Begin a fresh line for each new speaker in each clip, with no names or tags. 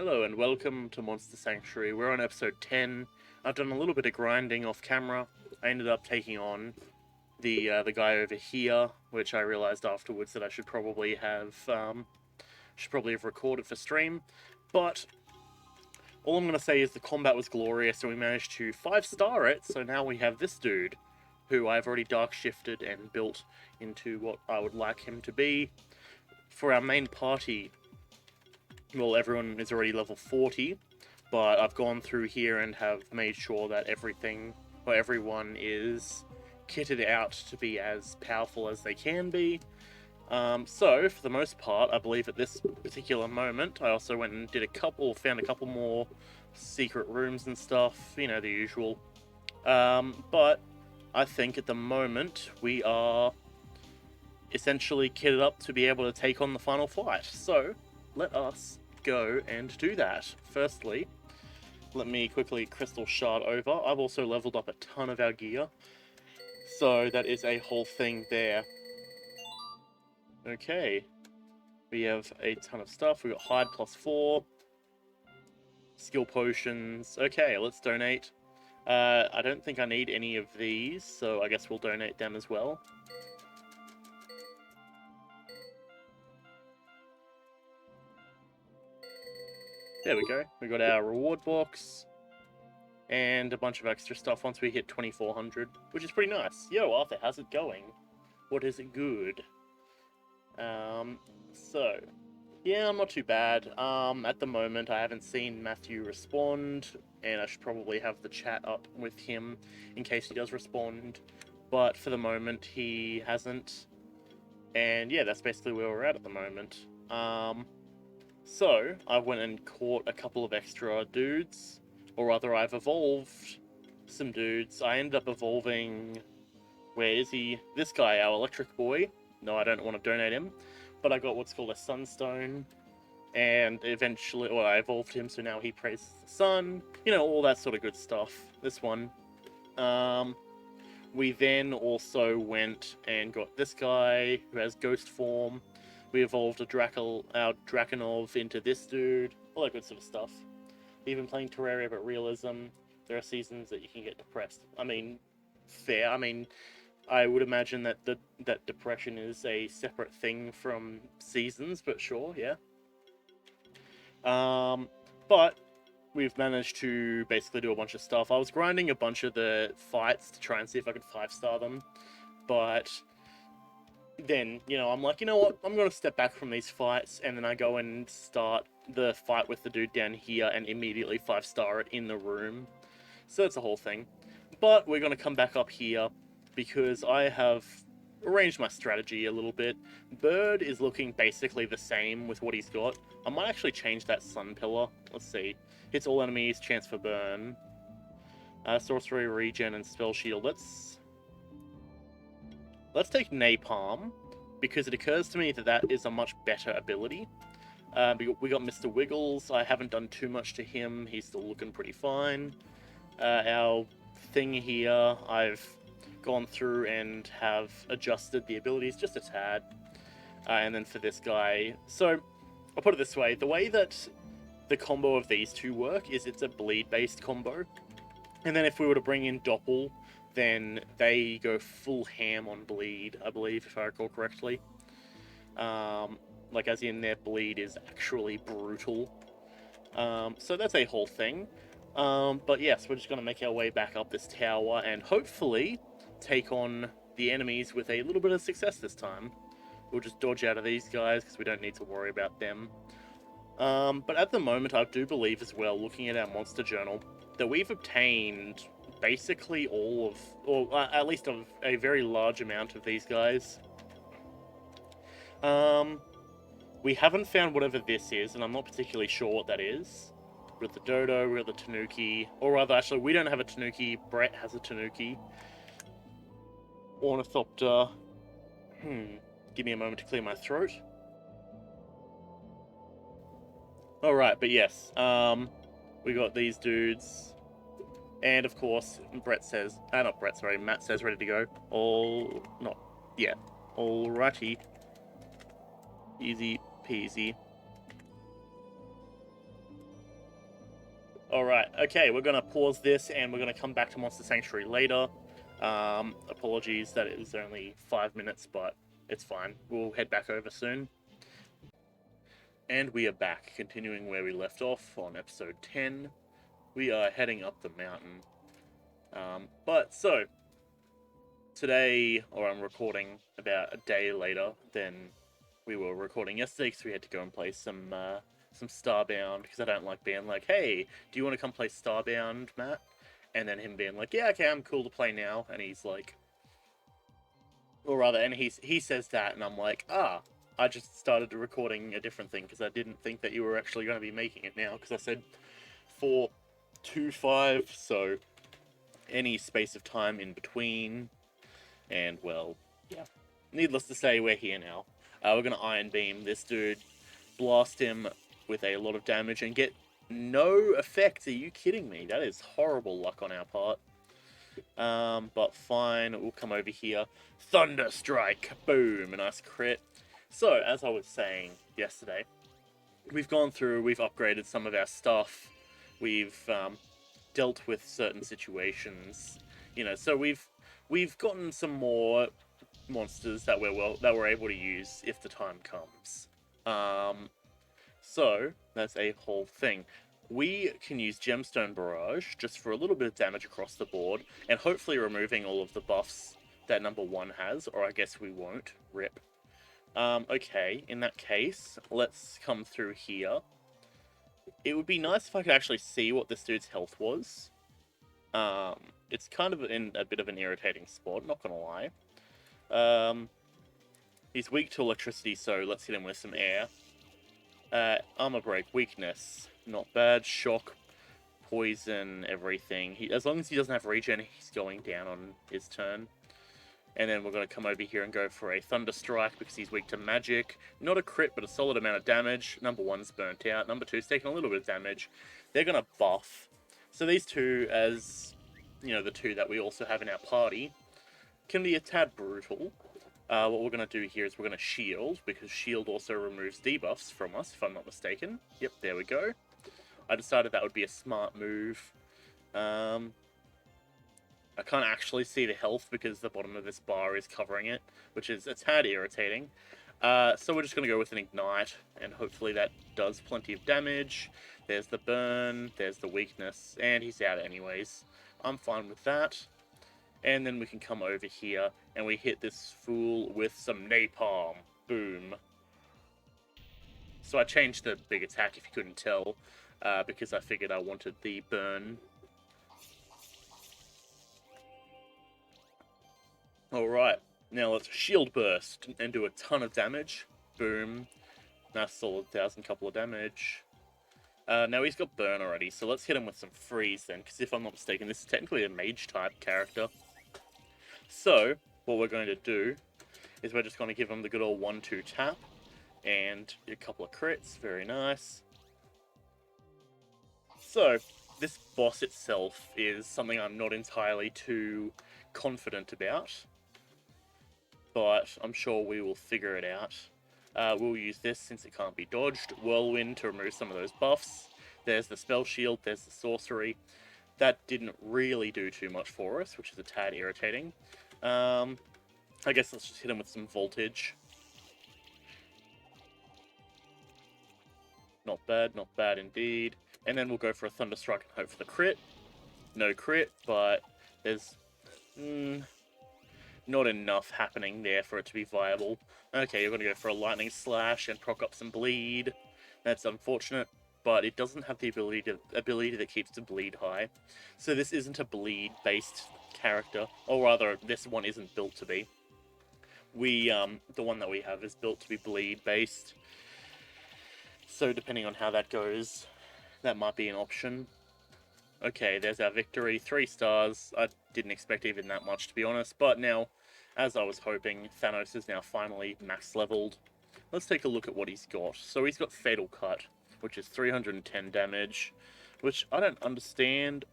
Hello and welcome to Monster Sanctuary. We're on episode 10. I've done a little bit of grinding off camera. I ended up taking on the guy over here, which I realized afterwards that I should probably have recorded for stream. But all I'm gonna say is the combat was glorious, and we managed to 5-star it. So now we have this dude, who I've already dark shifted and built into what I would like him to be. For our main party, well, everyone is already level 40, but I've gone through here and have made sure that everyone is kitted out to be as powerful as they can be. So, for the most part, I believe at this particular moment, I also went and found a couple more secret rooms and stuff, you know, the usual. But I think at the moment, we are essentially kitted up to be able to take on the final fight. So, let us go and do that. Firstly, let me quickly crystal shard over. I've also leveled up a ton of our gear, so that is a whole thing there. Okay, we have a ton of stuff. We got hide +4, skill potions. Okay, let's donate. I don't think I need any of these, so I guess we'll donate them as well. There we go. We got our reward box and a bunch of extra stuff once we hit 2400, which is pretty nice. Yo, Arthur, how's it going? What is it good? So, yeah, I'm not too bad. At the moment, I haven't seen Matthew respond, and I should probably have the chat up with him in case he does respond. But for the moment, he hasn't. And yeah, that's basically where we're at the moment. So, I went and caught a couple of extra dudes, or rather, I've evolved some dudes. I ended up evolving. Where is he? This guy, our electric boy. No, I don't want to donate him. But I got what's called a sunstone. And eventually, well, I evolved him, so now he praises the sun. You know, all that sort of good stuff. This one. We then also went and got this guy who has ghost form. We evolved our Draconov into this dude. All that good sort of stuff. Even playing Terraria but realism, there are seasons that you can get depressed. I mean, fair. I mean, I would imagine that that depression is a separate thing from seasons, but sure, yeah. But we've managed to basically do a bunch of stuff. I was grinding a bunch of the fights to try and see if I could 5-star them, but then, you know, I'm like, you know what? I'm going to step back from these fights, and then I go and start the fight with the dude down here and immediately 5-star it in the room. So that's a whole thing. But we're going to come back up here because I have arranged my strategy a little bit. Bird is looking basically the same with what he's got. I might actually change that sun pillar. Let's see. Hits all enemies, chance for burn. Sorcery, regen, and spell shield. Let's take Napalm, because it occurs to me that that is a much better ability. We got Mr. Wiggles. I haven't done too much to him. He's still looking pretty fine. Our thing here, I've gone through and have adjusted the abilities just a tad. And then for this guy, so I'll put it this way: the way that the combo of these two work is it's a bleed-based combo, and then if we were to bring in Doppel, then they go full ham on bleed, I believe, if I recall correctly. Like, as in, their bleed is actually brutal. So that's a whole thing. But yes, we're just going to make our way back up this tower and hopefully take on the enemies with a little bit of success this time. We'll just dodge out of these guys because we don't need to worry about them. But at the moment, I do believe as well, looking at our monster journal, that we've obtained basically all of, or at least a very large amount of these guys. We haven't found whatever this is, and I'm not particularly sure what that is. We got the Dodo, we got the Tanuki, or rather, actually, we don't have a Tanuki. Brett has a Tanuki. Ornithopter. Give me a moment to clear my throat. Alright, but yes, we got these dudes. And of course, Matt says ready to go. Alrighty. Easy peasy. Alright, okay, we're gonna pause this and we're gonna come back to Monster Sanctuary later. Apologies that it was only 5 minutes, but it's fine. We'll head back over soon. And we are back, continuing where we left off on episode 10. We are heading up the mountain. So, today, or I'm recording about a day later than we were recording yesterday, because we had to go and play some Starbound, because I don't like being like, hey, do you want to come play Starbound, Matt? And then him being like, yeah, okay, I'm cool to play now. And he's like, or rather, and he says that, and I'm like, I just started recording a different thing, because I didn't think that you were actually going to be making it now, because I said 4:25, so any space of time in between, and well, yeah. Needless to say, we're here now. We're going to Iron Beam this dude, blast him with a lot of damage, and get no effect. Are you kidding me? That is horrible luck on our part. But fine, we'll come over here. Thunder Strike! Boom! A nice crit. So, as I was saying yesterday, we've gone through, we've upgraded some of our stuff, we've dealt with certain situations, so we've gotten some more monsters that we're able to use if the time comes. So that's a whole thing. We can use Gemstone Barrage just for a little bit of damage across the board, and hopefully removing all of the buffs that number 1 has, or I guess we won't. Rip. Okay, in that case, let's come through here. It would be nice if I could actually see what this dude's health was. It's kind of in a bit of an irritating spot, not gonna lie. He's weak to electricity, so let's hit him with some air. Armor break, weakness, not bad. Shock, poison, everything. As long as he doesn't have regen, he's going down on his turn. And then we're going to come over here and go for a Thunder Strike because he's weak to magic. Not a crit, but a solid amount of damage. Number 1's burnt out. Number 2's taking a little bit of damage. They're going to buff. So these two, as the two that we also have in our party, can be a tad brutal. What we're going to do here is we're going to shield, because shield also removes debuffs from us, if I'm not mistaken. Yep, there we go. I decided that would be a smart move. I can't actually see the health because the bottom of this bar is covering it, which is a tad irritating. So we're just going to go with an Ignite, and hopefully that does plenty of damage. There's the burn, there's the weakness, and he's out anyways. I'm fine with that. And then we can come over here, and we hit this fool with some Napalm. Boom. So I changed the big attack, if you couldn't tell, because I figured I wanted the burn. Alright, now let's Shield Burst and do a ton of damage. Boom. Nice solid 1,000 couple of damage. Now he's got burn already, so let's hit him with some freeze then, because if I'm not mistaken, this is technically a mage type character. So, what we're going to do is we're just going to give him the good old 1-2 tap, and a couple of crits, very nice. So, this boss itself is something I'm not entirely too confident about, but I'm sure we will figure it out. We'll use this since it can't be dodged. Whirlwind to remove some of those buffs. There's the spell shield, there's the sorcery. That didn't really do too much for us, which is a tad irritating. I guess let's just hit him with some voltage. Not bad indeed. And then we'll go for a Thunder Strike and hope for the crit. No crit, but there's not enough happening there for it to be viable. Okay, you're going to go for a Lightning Slash and proc up some bleed. That's unfortunate, but it doesn't have the ability that keeps the bleed high. So this isn't a bleed-based character, or rather, this one isn't built to be. The one that we have is built to be bleed-based. So depending on how that goes, that might be an option. Okay, there's our victory. 3 stars. I didn't expect even that much, to be honest. But now, as I was hoping, Thanos is now finally max leveled. Let's take a look at what he's got. So he's got Fatal Cut, which is 310 damage, which I don't understand.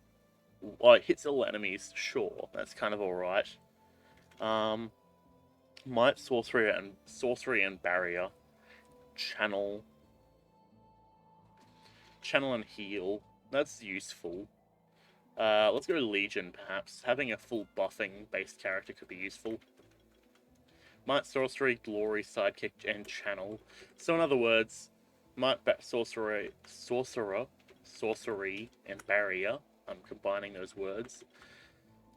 Well, it hits all enemies, sure. That's kind of alright. Might, Sorcery and Barrier. Channel and Heal. That's useful. Let's go Legion, perhaps. Having a full buffing-based character could be useful. Might, Sorcery, Glory, Sidekick, and Channel. So in other words, Might, Sorcery, and Barrier. I'm combining those words.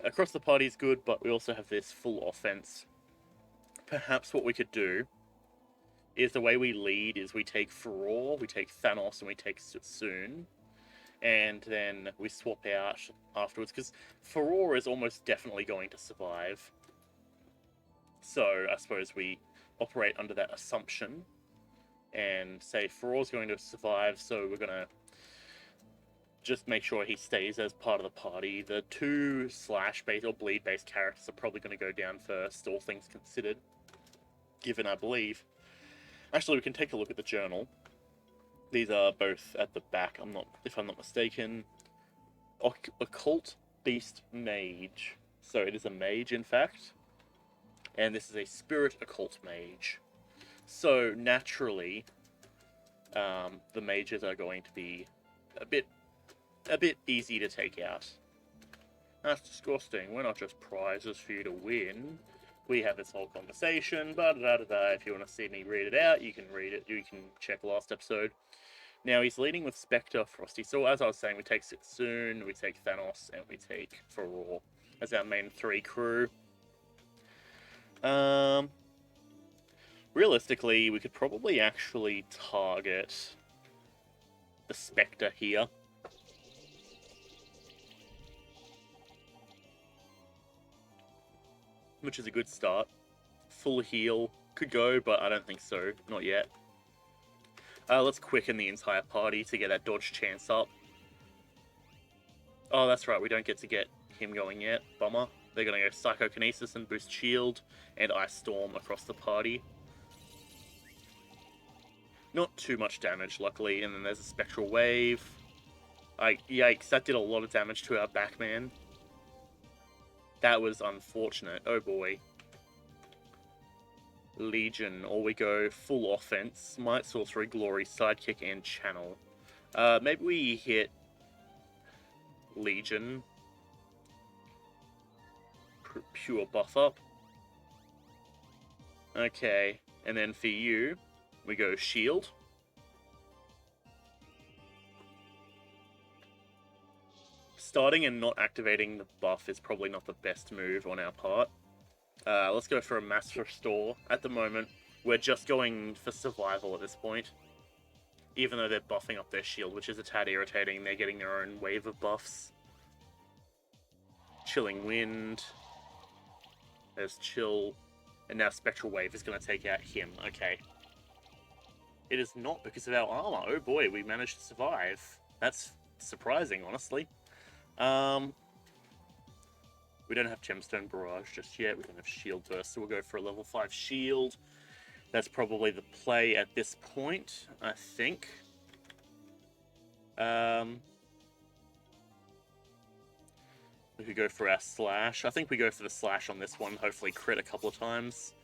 Across the party is good, but we also have this full offense. Perhaps what we could do is the way we lead is we take Furore, we take Thanos, and we take Setsune. And then we swap out afterwards, because Furore is almost definitely going to survive. So I suppose we operate under that assumption and say Furore's going to survive, so we're going to just make sure he stays as part of the party. The 2 slash-based or bleed-based characters are probably going to go down first, all things considered, given I believe. Actually, we can take a look at the journal. These are both at the back, if I'm not mistaken. Occult Beast Mage. So it is a mage, in fact. And this is a Spirit Occult Mage. So, naturally, the mages are going to be a bit easy to take out. That's disgusting. We're not just prizes for you to win. We have this whole conversation, If you want to see me read it out, you can read it. You can check last episode. Now, he's leading with Spectre, Frosty. So, as I was saying, we take Setsune, we take Thanos, and we take Furore as our main 3 crew. Realistically, we could probably actually target the Spectre here. Which is a good start. Full heal. Could go, but I don't think so. Not yet. Let's quicken the entire party to get that dodge chance up. Oh, that's right. We don't get to get him going yet. Bummer. They're going to go Psychokinesis and boost shield and Ice Storm across the party. Not too much damage, luckily. And then there's a Spectral Wave. Yikes, that did a lot of damage to our backman. That was unfortunate. Oh boy. Legion, or we go full offense. Might, Sorcery, Glory, Sidekick, and Channel. Maybe we hit Legion. Pure buff up. Okay, and then for you, we go Shield. Starting and not activating the buff is probably not the best move on our part. Let's go for a Mass Restore. At the moment, we're just going for survival at this point. Even though they're buffing up their shield, which is a tad irritating. They're getting their own wave of buffs. Chilling Wind. There's Chill. And now Spectral Wave is going to take out him. Okay. It is not because of our armor. Oh boy, we managed to survive. That's surprising, honestly. We don't have Gemstone Barrage just yet. We don't have Shield Burst, so we'll go for a level 5 Shield. That's probably the play at this point, I think. We could go for our Slash. I think we go for the Slash on this one. Hopefully crit a couple of times.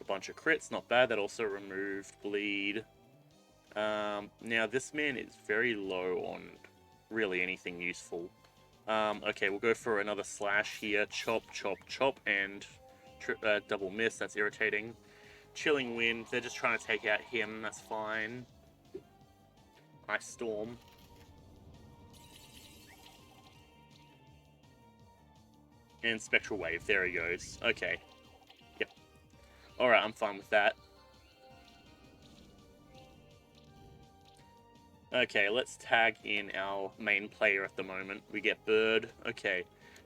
A bunch of crits, not bad. That also removed Bleed. Now, this man is very low on really anything useful. Okay, we'll go for another Slash here. Chop, chop, chop, and double miss. That's irritating. Chilling Wind. They're just trying to take out him. That's fine. Ice Storm. And Spectral Wave. There he goes. Okay. Yep. Alright, I'm fine with that. Okay, let's tag in our main player at the moment. We get Bird. Okay,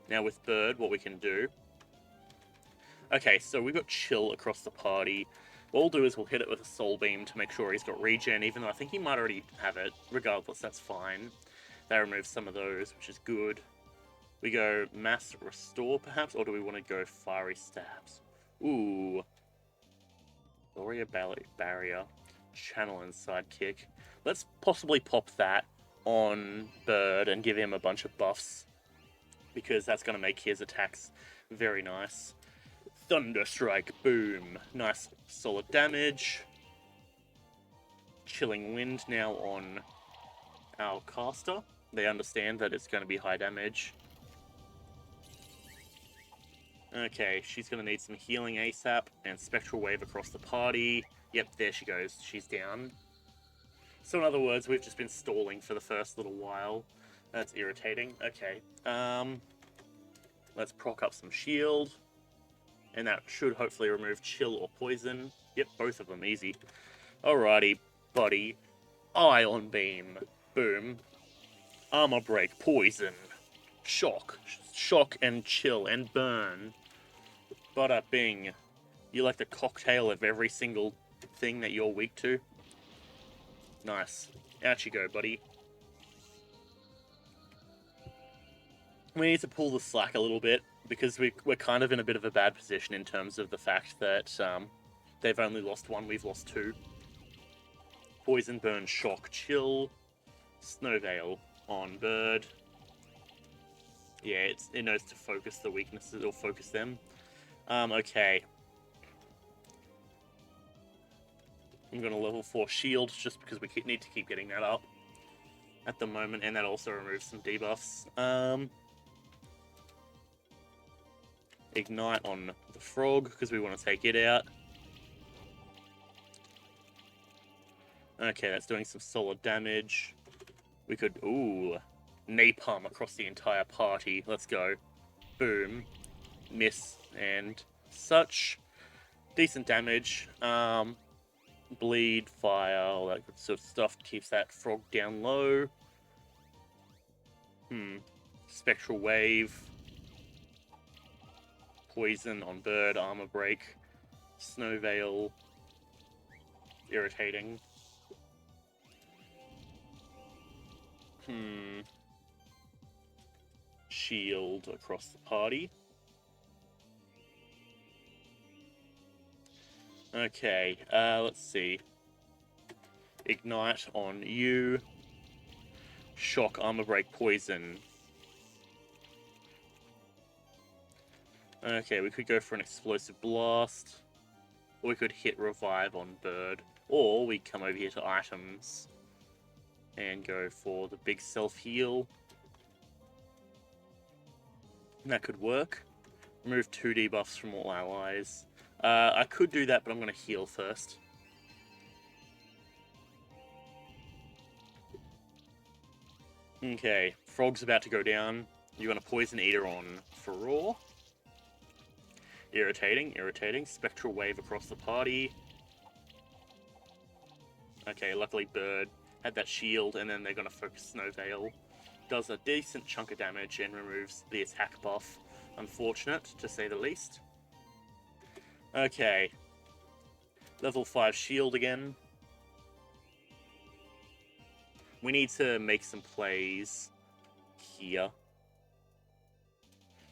now with Bird, what we can do... Okay, so we've got Chill across the party. What we'll do is we'll hit it with a Soul Beam to make sure he's got regen, even though I think he might already have it. Regardless, that's fine. That removes some of those, which is good. We go Mass Restore, perhaps, or do we want to go Fiery Stabs? Ooh. Gloria Barrier. Channel and Sidekick. Let's possibly pop that on Bird and give him a bunch of buffs, because that's going to make his attacks very nice. Thunderstrike, boom. Nice solid damage. Chilling Wind now on our caster. They understand that it's going to be high damage. Okay, she's going to need some healing ASAP and Spectral Wave across the party. Yep, there she goes. She's down. So in other words, we've just been stalling for the first little while. That's irritating. Okay. Let's proc up some shield. And that should hopefully remove chill or poison. Yep, both of them. Easy. Alrighty, buddy. Ion Beam. Boom. Armor Break. Poison. Shock. Shock and chill and burn. Bada bing. You like the cocktail of every single thing that you're weak to? Nice. Out you go, buddy. We need to pull the slack a little bit, because we're kind of in a bit of a bad position in terms of the fact that they've only lost one, we've lost two. Poison, burn, shock, chill. Snow Veil on bird. Yeah, it knows to focus the weaknesses, or focus them. Okay. I'm going to level 4 shield, just because we need to keep getting that up at the moment, and that also removes some debuffs. Ignite on the frog, because we want to take it out. Okay, that's doing some solid damage. We could... Ooh. Napalm across the entire party. Let's go. Boom. Miss and such. Decent damage. Bleed, fire, all that good sort of stuff. Keeps that frog down low. Spectral Wave. Poison on bird. Armor Break. Snow Veil. Irritating. Shield across the party. Okay, let's see. Ignite on you. Shock, Armor Break, Poison. Okay, we could go for an Explosive Blast. Or we could hit Revive on bird. Or we come over here to items and go for the big self-heal. That could work. Remove 2 debuffs from all allies. I could do that, but I'm going to heal first. Okay, Frog's about to go down. You're going to Poison Eater on Furore. Irritating, irritating. Spectral Wave across the party. Okay, luckily Bird had that shield, and then they're going to focus Snow Veil. Does a decent chunk of damage and removes the attack buff. Unfortunate, to say the least. Okay. Level 5 shield again. We need to make some plays here.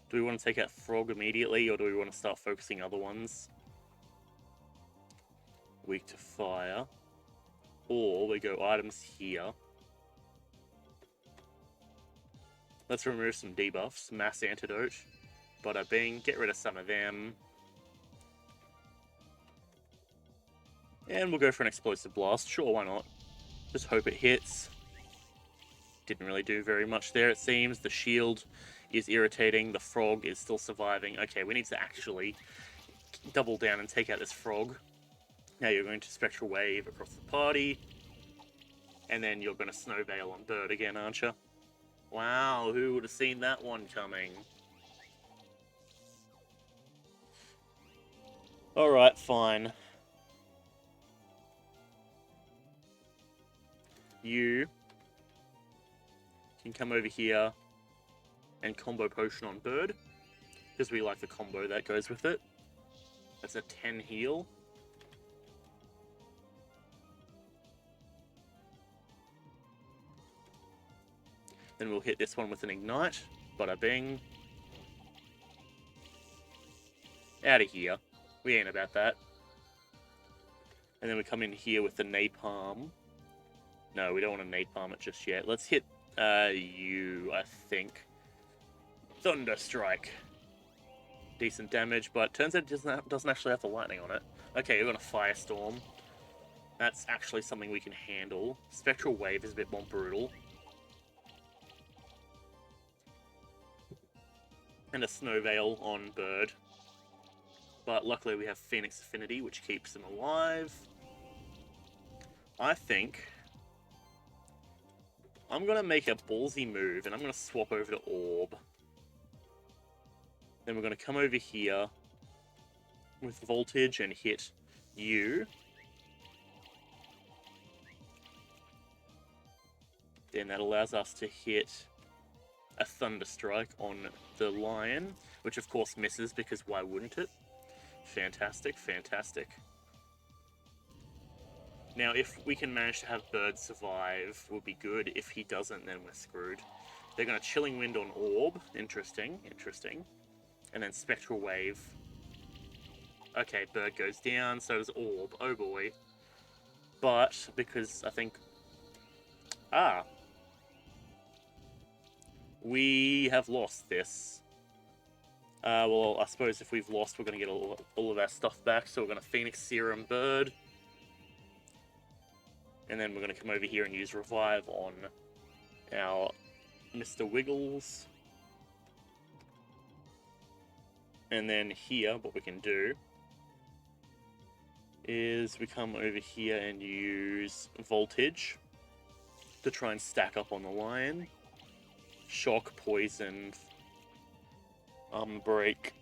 Do we want to take out Frog immediately, or do we want to start focusing other ones? Weak to fire. Or we go items here. Let's remove some debuffs. Mass Antidote. Bada bing. Get rid of some of them. And we'll go for an Explosive Blast. Sure, why not? Just hope it hits. Didn't really do very much there, it seems. The shield is irritating. The frog is still surviving. Okay, we need to actually double down and take out this frog. Now you're going to Spectral Wave across the party. And then you're going to Snow Veil on bird again, aren't you? Wow, who would have seen that one coming? Alright, fine. You can come over here and combo potion on bird, because we like the combo that goes with it. That's a 10 heal. Then we'll hit this one with an ignite. Bada bing. Out of here. We ain't about that. And then we come in here with the napalm. No, we don't want to napalm it just yet. Let's hit you, I think. Thunderstrike. Decent damage, but turns out it doesn't actually have the lightning on it. Okay, we're going to Firestorm. That's actually something we can handle. Spectral Wave is a bit more brutal. and a Snow Veil on Bird. But luckily we have Phoenix Affinity, which keeps him alive. I think I'm going to make a ballsy move, and I'm going to swap over to Orb. Then we're going to come over here with Voltage and hit you. Then that allows us to hit a Thunderstrike on the Lion, which of course misses because why wouldn't it? Fantastic, fantastic. Now, if we can manage to have Bird survive, will be good. If he doesn't, then we're screwed. They're going to Chilling Wind on Orb. Interesting, interesting. And then Spectral Wave. Okay, Bird goes down, so does Orb. Oh boy. But, because I think... we have lost this. Well, I suppose if we've lost, we're going to get all of our stuff back. So we're going to Phoenix Serum Bird. And then we're going to come over here and use Revive on our Mr. Wiggles. And then here, what we can do is we come over here and use Voltage to try and stack up on the Lion. Shock, Poison, Break.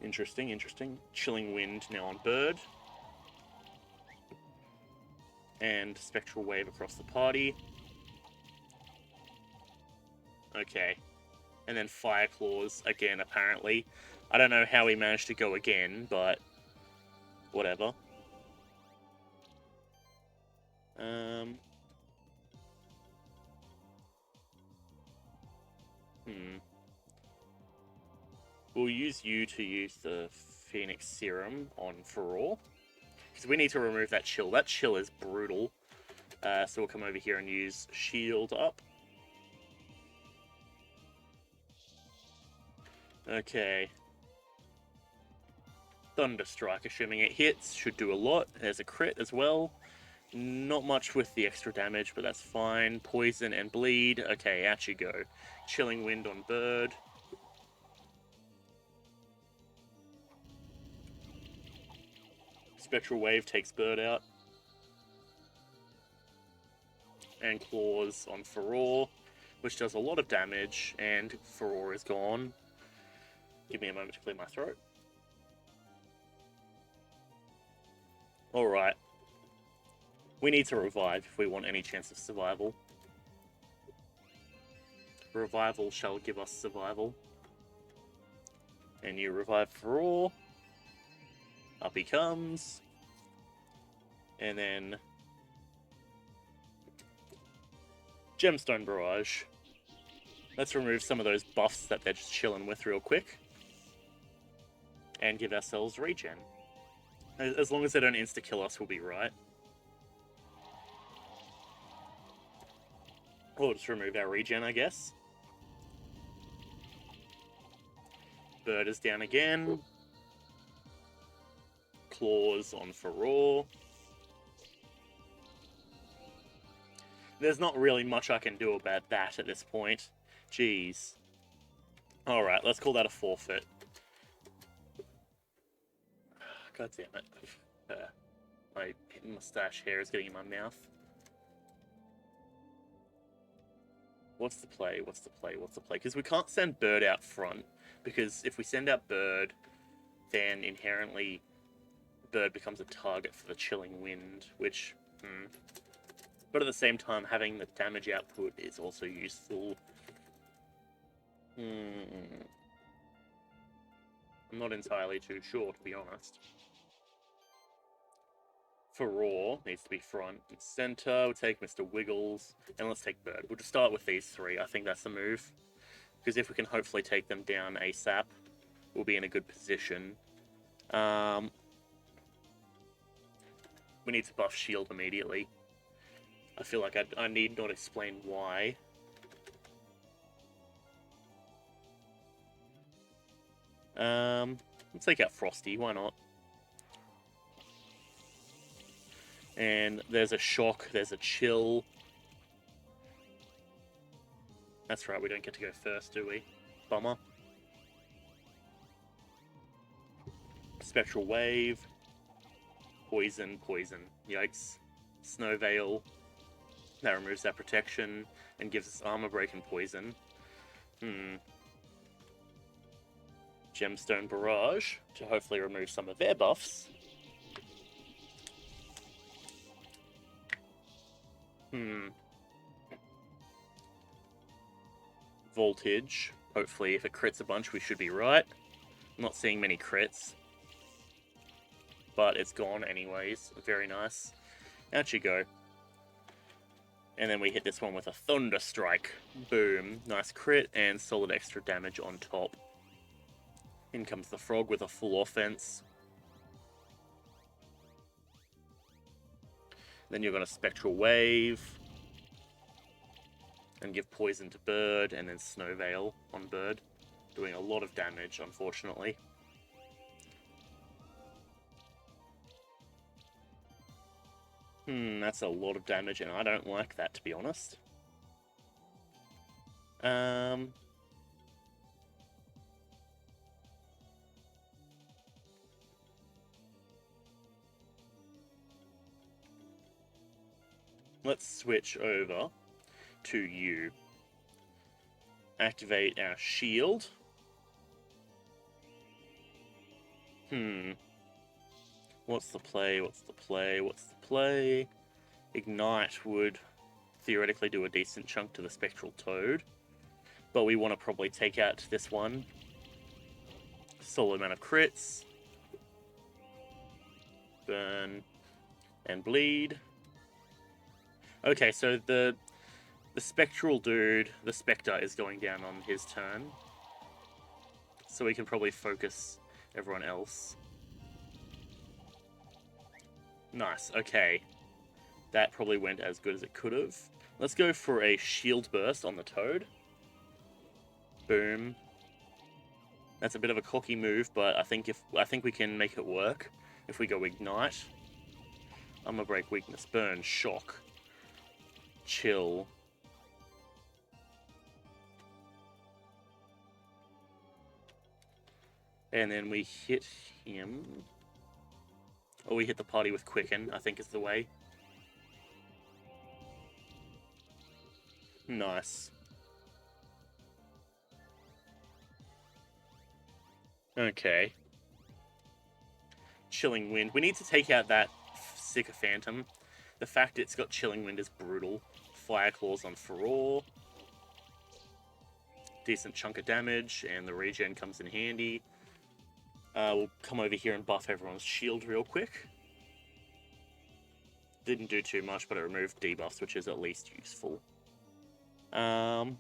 Interesting, interesting. Chilling Wind now on Bird. And Spectral Wave across the party. Okay. And then Fire Claws again, apparently. I don't know how he managed to go again, but whatever. We'll use you to use the Phoenix Serum on Furore. Because we need to remove that chill. That chill is brutal. So we'll come over here and use Shield Up. Okay. Thunderstrike, assuming it hits, should do a lot. There's a crit as well. Not much with the extra damage, but that's fine. Poison and Bleed. Okay, out you go. Chilling Wind on Bird. Spectral Wave takes Bird out. And Claws on Furore, which does a lot of damage, and Furore is gone. Give me a moment to clear my throat. Alright. We need to revive if we want any chance of survival. Revival shall give us survival. And you revive Furore. Up he comes. And then Gemstone Barrage. Let's remove some of those buffs that they're just chilling with real quick. And give ourselves regen. As long as they don't insta-kill us, we'll be right. We'll just remove our regen, I guess. Bird is down again. Claws on Furore. There's not really much I can do about that at this point. Jeez. Alright, let's call that a forfeit. God damn it. My mustache hair is getting in my mouth. What's the play? What's the play? What's the play? Because we can't send Bird out front. Because if we send out Bird, then inherently Bird becomes a target for the Chilling Wind, which... But at the same time, having the damage output is also useful. I'm not entirely too sure, to be honest. Furore needs to be front and center. We'll take Mr. Wiggles, and let's take Bird. We'll just start with these three. I think that's the move. Because if we can hopefully take them down ASAP, we'll be in a good position. We need to buff Shield immediately. I feel like I need not explain why. Let's take out Frosty, why not? And there's a Shock, there's a Chill. That's right, we don't get to go first, do we? Bummer. Spectral Wave. Poison, poison. Yikes. Snow Veil. That removes that protection and gives us armor break and poison. Gemstone Barrage to hopefully remove some of their buffs. Voltage. Hopefully if it crits a bunch we should be right. I'm not seeing many crits. But it's gone anyways. Very nice. Out you go. And then we hit this one with a Thunder Strike. Boom. Nice crit and solid extra damage on top. In comes the frog with a full offense. Then you're going to Spectral Wave. And give poison to Bird, and then Snow Veil on Bird. Doing a lot of damage, unfortunately. That's a lot of damage, and I don't like that, to be honest. Let's switch over to you. Activate our shield. What's the play? What's the play? What's the play? Ignite would theoretically do a decent chunk to the Spectral Toad. But we want to probably take out this one. Solid amount of crits. Burn. And bleed. Okay, so the Spectral dude, the Spectre, is going down on his turn. So we can probably focus everyone else. Nice, okay. That probably went as good as it could have. Let's go for a Shield Burst on the Toad. Boom. That's a bit of a cocky move, but I think we can make it work if we go Ignite. Armor Break, Weakness, Burn, Shock, Chill. And then we hit him. Or we hit the party with Quicken, I think is the way. Nice. Okay. Chilling Wind. We need to take out that Sycophantum. The fact it's got Chilling Wind is brutal. Fire Claws on Furore. Decent chunk of damage, and the regen comes in handy. We'll come over here and buff everyone's shield real quick. Didn't do too much, but it removed debuffs, which is at least useful. The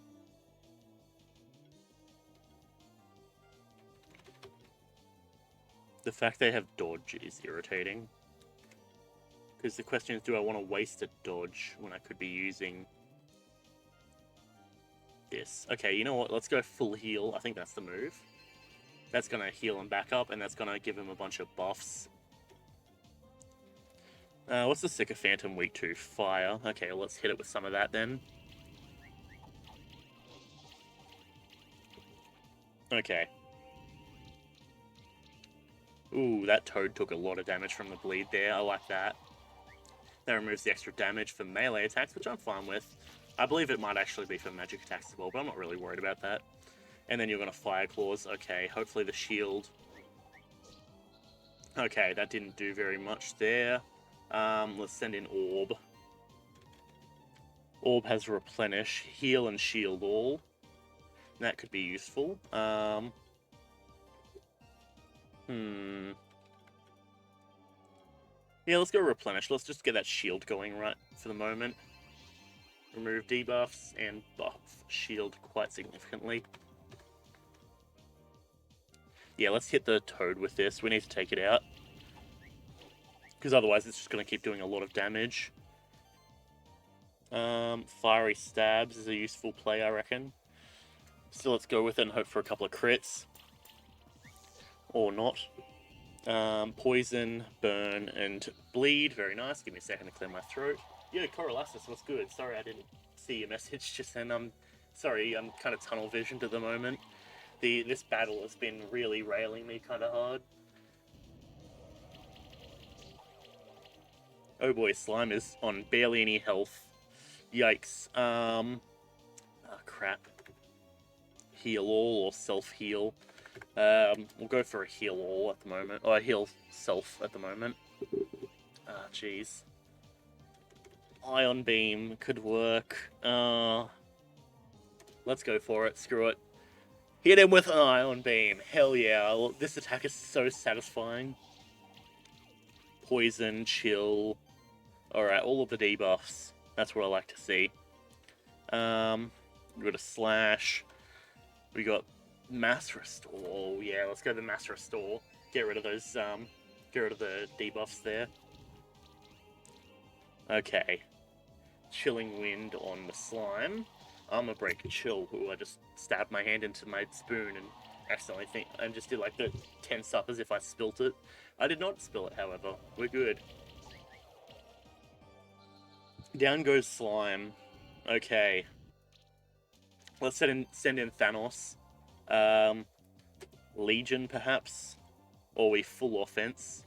fact they have dodge is irritating. Because the question is, do I want to waste a dodge when I could be using this? Okay, you know what? Let's go full heal. I think that's the move. That's going to heal him back up, and that's going to give him a bunch of buffs. What's the Sycophantum weak to? Fire. Okay, well, let's hit it with some of that then. Okay. Ooh, that Toad took a lot of damage from the bleed there. I like that. That removes the extra damage for melee attacks, which I'm fine with. I believe it might actually be for magic attacks as well, but I'm not really worried about that. And then you're going to Fire Claws. Okay, hopefully the shield. Okay, that didn't do very much there. Let's send in Orb. Orb has Replenish, Heal, and Shield all. That could be useful. Yeah, let's go Replenish. Let's just get that shield going right for the moment. Remove debuffs and buff shield quite significantly. Yeah, let's hit the Toad with this. We need to take it out. Because otherwise it's just going to keep doing a lot of damage. Fiery Stabs is a useful play, I reckon. So let's go with it and hope for a couple of crits. Or not. Poison, Burn, and Bleed. Very nice. Give me a second to clear my throat. Yeah, Coriolanus, what's good? Sorry I didn't see your message just then. Sorry, I'm kind of tunnel visioned at the moment. This battle has been really railing me kind of hard. Oh boy, Slime is on barely any health. Yikes. Oh, crap. Heal all or self-heal. We'll go for a heal all at the moment. Or a heal self at the moment. Ah, jeez. Ion Beam could work. Let's go for it. Screw it. Hit him with an Ion Beam. Hell yeah. This attack is so satisfying. Poison, chill. Alright, all of the debuffs. That's what I like to see. We got a slash. We got mass restore. Oh yeah, let's go the mass restore. Get rid of those, get rid of the debuffs there. Okay. Chilling Wind on the slime. Armor Break chill. Ooh, I just stabbed my hand into my spoon and accidentally and just did like the tense up as if I spilt it. I did not spill it, however. We're good. Down goes slime. Okay. Let's send in Thanos. Legion, perhaps? Or we full offense?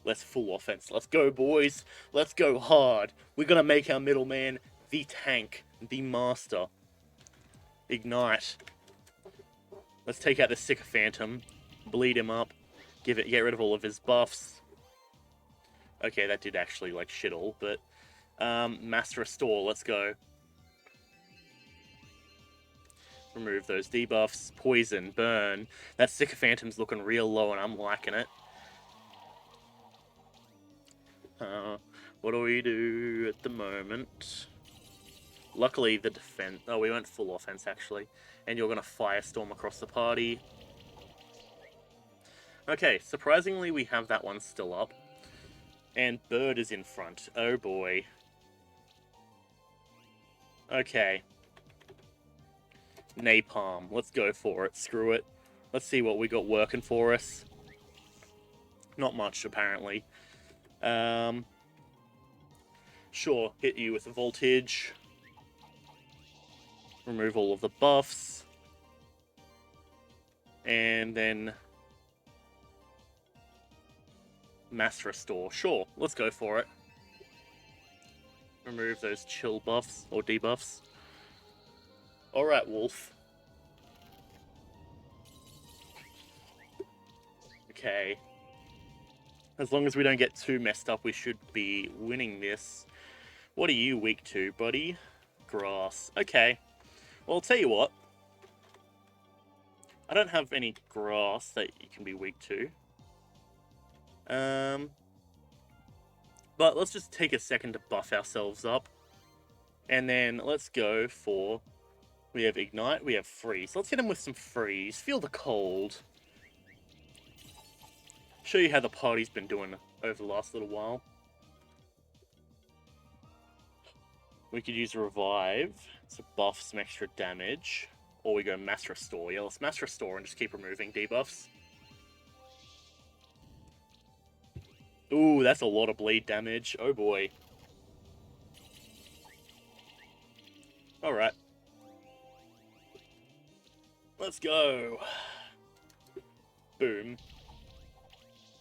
Let's full offense. Let's go, boys. Let's go hard. We're gonna make our middleman the tank, the master. Ignite. Let's take out the Sycophantum. Bleed him up. Get rid of all of his buffs. Okay, that did actually, like, shit all, but... Mass Restore, let's go. Remove those debuffs. Poison, burn. That Sycophantum's looking real low and I'm liking it. What do we do at the moment? Luckily, the defense... Oh, we went full offense, actually. And you're going to Firestorm across the party. Okay, surprisingly, we have that one still up. And Bird is in front. Oh, boy. Okay. Napalm. Let's go for it. Screw it. Let's see what we got working for us. Not much, apparently. Sure, hit you with a Voltage. Remove all of the buffs. And then... Mass Restore. Sure, let's go for it. Remove those chill buffs, or debuffs. Alright, Wolf. Okay. As long as we don't get too messed up, we should be winning this. What are you weak to, buddy? Grass. Okay. Well, I'll tell you what. I don't have any grass that you can be weak to. But let's just take a second to buff ourselves up. And then let's go for... We have Ignite, we have Freeze. Let's hit him with some Freeze. Feel the cold. Show you how the party's been doing over the last little while. We could use Revive to buff some extra damage. Or we go Mass Restore. Yeah, let's Mass Restore and just keep removing debuffs. Ooh, that's a lot of bleed damage. Oh boy. Alright. Let's go. Boom.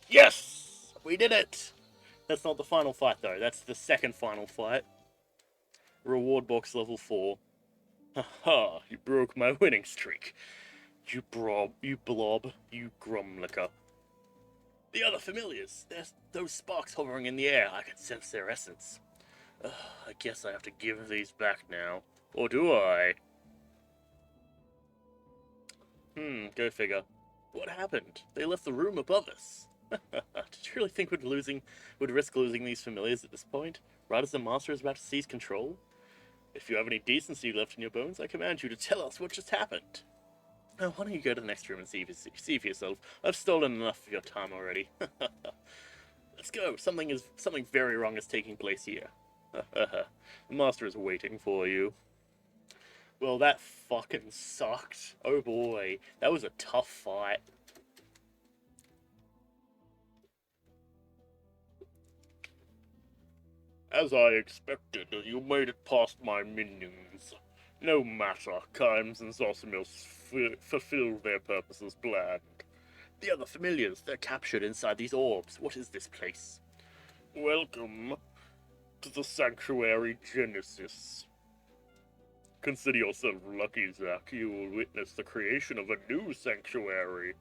Yes! We did it! That's not the final fight, though. That's the second final fight. Reward box level 4. Haha, you broke my winning streak. You blob, you grumlicker. The other familiars. There's those sparks hovering in the air. I can sense their essence. I guess I have to give these back now. Or do I? Go figure. What happened? They left the room above us. Did you really think we'd risk losing these familiars at this point? Right as the master is about to seize control? If you have any decency left in your bones, I command you to tell us what just happened. Now, why don't you go to the next room and see for yourself? I've stolen enough of your time already. Let's go. Something very wrong is taking place here. The master is waiting for you. Well, that fucking sucked. Oh boy, that was a tough fight. As I expected, you made it past my minions. No matter, Kimes and Zosimils fulfill their purposes bland. The other familiars, they're captured inside these orbs. What is this place? Welcome to the Sanctuary Genesis. Consider yourself lucky, Zack. You will witness the creation of a new sanctuary.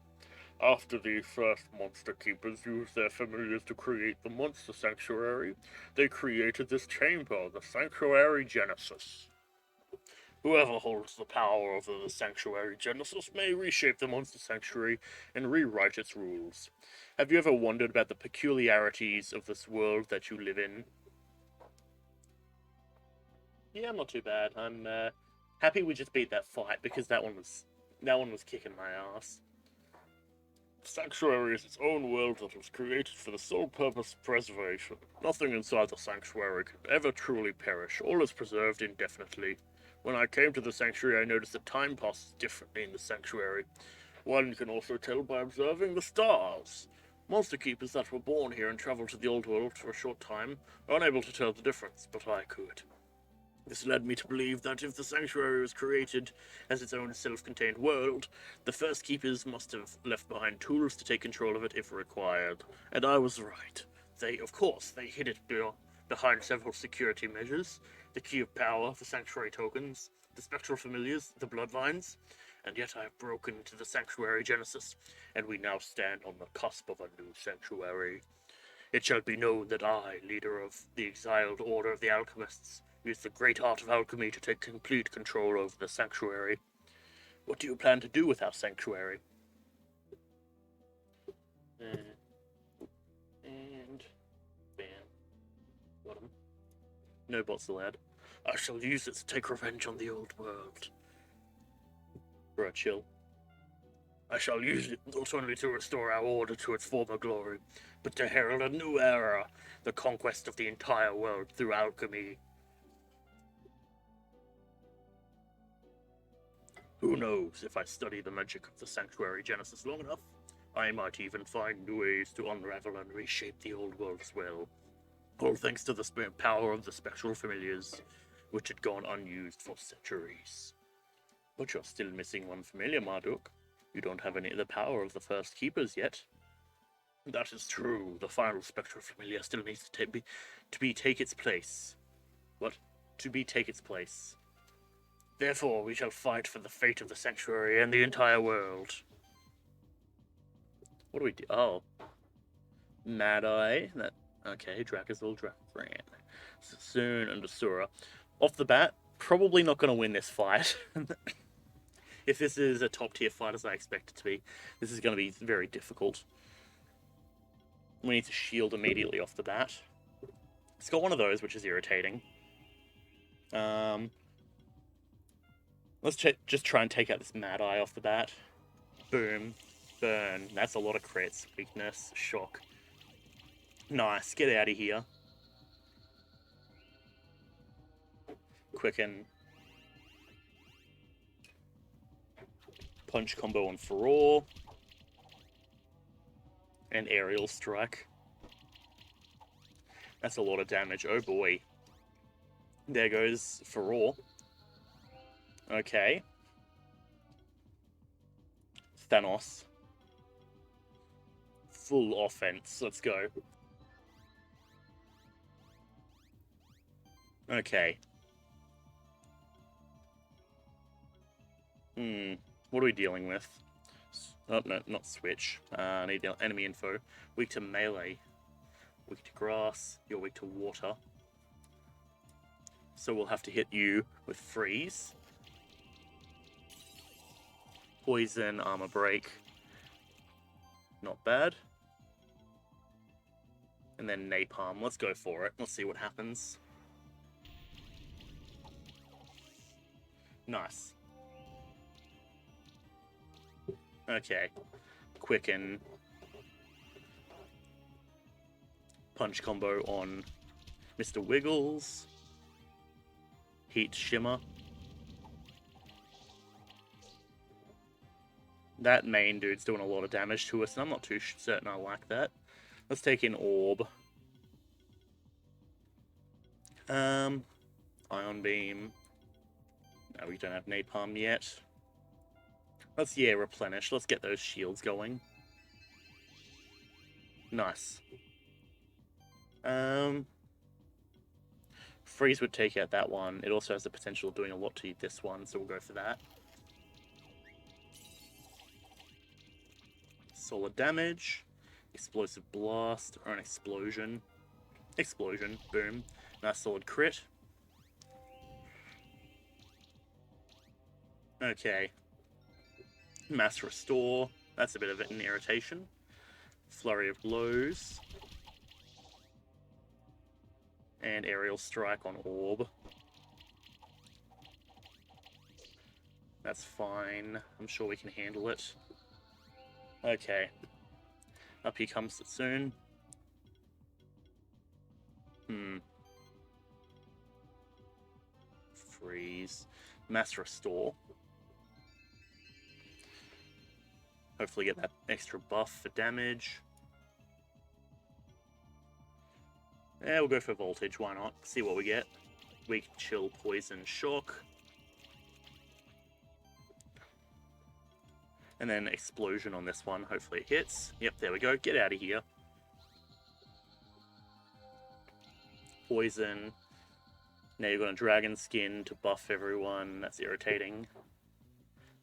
After the first monster keepers used their familiars to create the monster sanctuary, they created this chamber, the Sanctuary Genesis. Whoever holds the power over the Sanctuary Genesis may reshape the monster sanctuary and rewrite its rules. Have you ever wondered about the peculiarities of this world that you live in? Yeah, I'm not too bad. I'm happy we just beat that fight because that one was kicking my ass. The sanctuary is its own world that was created for the sole purpose of preservation. Nothing inside the sanctuary could ever truly perish. All is preserved indefinitely. When I came to the sanctuary, I noticed that time passes differently in the sanctuary. One can also tell by observing the stars. Monster keepers that were born here and traveled to the old world for a short time are unable to tell the difference, but I could. This led me to believe that if the sanctuary was created as its own self-contained world, the first keepers must have left behind tools to take control of it if required. And I was right. Of course, they hid it behind several security measures, the key of power, the sanctuary tokens, the spectral familiars, the bloodlines, and yet I have broken into the Sanctuary Genesis, and we now stand on the cusp of a new sanctuary. It shall be known that I, leader of the exiled Order of the Alchemists, use the great art of alchemy to take complete control over the sanctuary. What do you plan to do with our sanctuary? And bam. Got him. No bots allowed. I shall use it to take revenge on the old world. Bro, chill. I shall use it not only to restore our order to its former glory, but to herald a new era, the conquest of the entire world through alchemy. Who knows, if I study the magic of the Sanctuary Genesis long enough, I might even find new ways to unravel and reshape the old world as well. All thanks to the power of the spectral familiars, which had gone unused for centuries. But you're still missing one familiar, Marduk. You don't have any of the power of the first keepers yet. That is true. The final spectral familiar still needs to take its place. What? To take its place. Therefore, we shall fight for the fate of the sanctuary and the entire world. What do we do? Oh. Mad Eye. Okay, Drakazul, Drakran. Sassoon and Asura. Off the bat, probably not going to win this fight. If this is a top tier fight as I expect it to be, this is going to be very difficult. We need to shield immediately off the bat. It's got one of those, which is irritating. Let's just try and take out this Mad Eye off the bat. Boom. Burn. That's a lot of crits. Weakness. Shock. Nice. Get out of here. Quicken. Punch combo on Furore. And Aerial Strike. That's a lot of damage. Oh boy. There goes Furore. Okay. Thanos. Full offense. Let's go. Okay. What are we dealing with? Oh, no, not switch. Need enemy info. Weak to melee. Weak to grass. You're weak to water. So we'll have to hit you with freeze. Poison, armor break. Not bad. And then napalm. Let's go for it. Let's see what happens. Nice. Okay. Quicken. Punch combo on Mr. Wiggles. Heat Shimmer. That main dude's doing a lot of damage to us, and I'm not too certain I like that. Let's take in Orb. Ion Beam. No, we don't have napalm yet. Let's, yeah, replenish. Let's get those shields going. Nice. Freeze would take out that one. It also has the potential of doing a lot to this one, so we'll go for that. Solid damage. Explosive blast, or an explosion. Explosion, boom. Nice solid crit. Okay. Mass restore. That's a bit of an irritation. Flurry of blows. And aerial strike on orb. That's fine. I'm sure we can handle it. Okay. Up here comes Setsune. Freeze. Mass restore. Hopefully get that extra buff for damage. Yeah, we'll go for voltage, why not? See what we get. Weak, chill, poison, shock. And then explosion on this one, hopefully it hits. Yep, there we go, get out of here. Poison. Now you've got a dragon skin to buff everyone, that's irritating.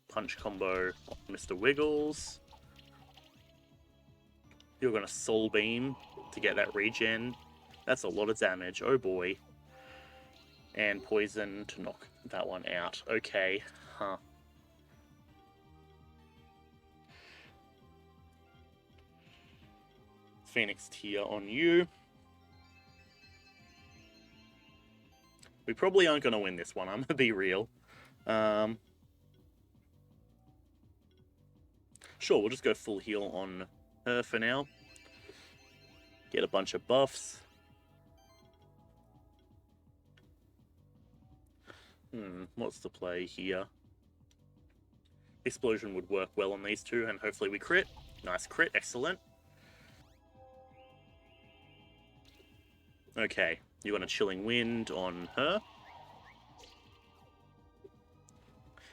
Punch combo on Mr. Wiggles. You're gonna Soul Beam to get that regen. That's a lot of damage, oh boy. And poison to knock that one out. Okay, huh. Phoenix Tear on you. We probably aren't going to win this one, I'm going to be real. Sure, we'll just go full heal on her for now. Get a bunch of buffs. What's the play here? Explosion would work well on these two, and hopefully we crit. Nice crit, excellent. Okay, you want a Chilling Wind on her.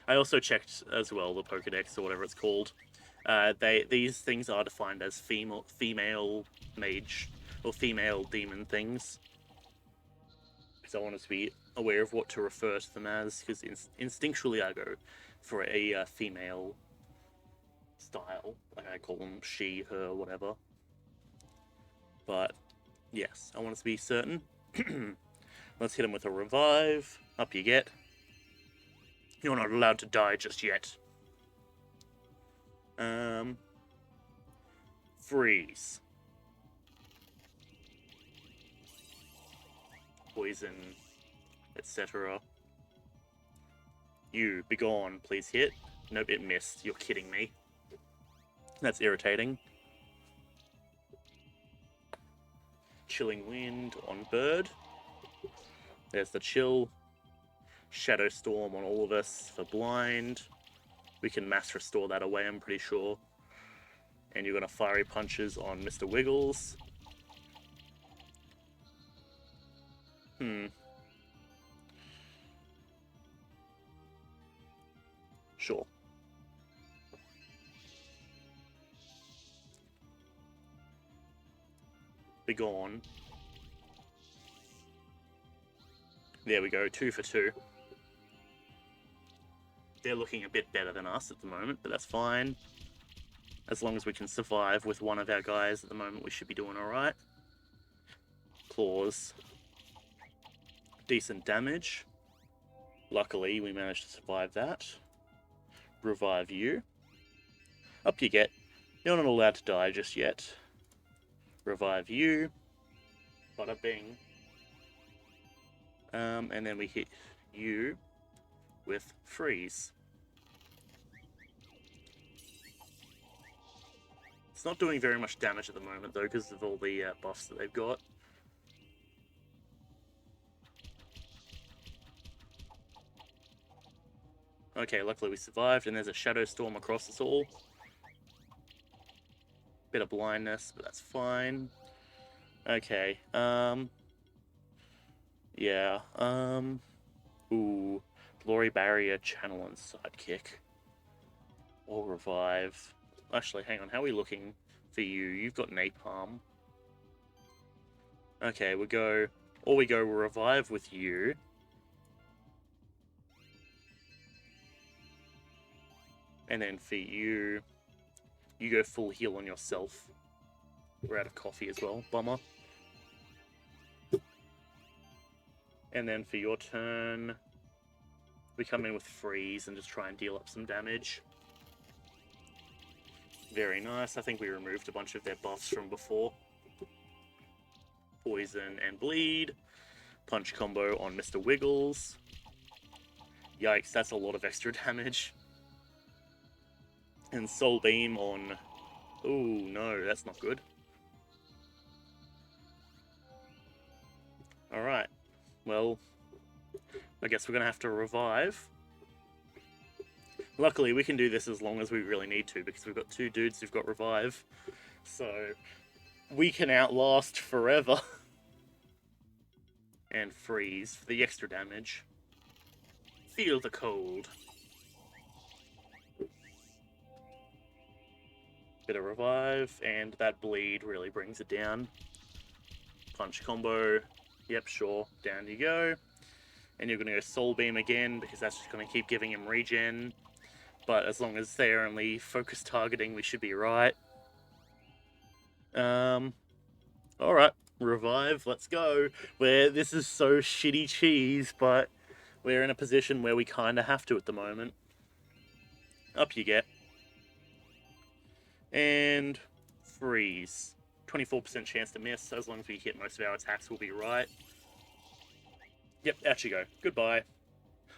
I also checked as well the Pokedex or whatever it's called. These things are defined as female mage or female demon things. Because I wanted to be aware of what to refer to them as, because instinctually I go for a female style. Like I call them she, her, whatever. But yes, I wanted to be certain. Let's hit him with a revive. Up you get. You're not allowed to die just yet. Freeze. Poison, etc. You, begone, please hit. Nope, it missed. You're kidding me. That's irritating. Chilling Wind on Bird. There's the chill. Shadow Storm on all of us for blind. We can mass restore that away, I'm pretty sure. And you're gonna Fiery Punches on Mr. Wiggles. Sure. Begone. There we go, 2 for 2. They're looking a bit better than us at the moment, but that's fine. As long as we can survive with one of our guys at the moment, we should be doing alright. Claws. Decent damage. Luckily, we managed to survive that. Revive you. Up you get. You're not allowed to die just yet. Revive you. Bada bing. And then we hit you with freeze. It's not doing very much damage at the moment though because of all the buffs that they've got. Okay, luckily we survived, and there's a Shadow Storm across us all. Bit of blindness, but that's fine. Okay, yeah, ooh. Glory Barrier, Channel, and Sidekick. Or Revive. Actually, hang on. How are we looking for you? You've got Napalm. Okay, we go Revive with you. And then for you, you go full heal on yourself. We're out of coffee as well. Bummer. And then for your turn, we come in with Freeze and just try and deal up some damage. Very nice. I think we removed a bunch of their buffs from before. Poison and Bleed. Punch combo on Mr. Wiggles. Yikes, that's a lot of extra damage. And Soul Beam on... Ooh, no, that's not good. Alright. Well, I guess we're going to have to revive. Luckily, we can do this as long as we really need to, because we've got two dudes who've got revive. So, we can outlast forever. And freeze for the extra damage. Feel the cold. Bit of revive, and that bleed really brings it down. Punch combo. Yep, sure. Down you go. And you're going to go Soul Beam again, because that's just going to keep giving him regen. But as long as they're only focus targeting, we should be right. Alright. Revive, let's go. This is so shitty cheese, but we're in a position where we kind of have to at the moment. Up you get. And freeze. 24% chance to miss. As long as we hit most of our attacks, we'll be right. Yep, out you go. Goodbye.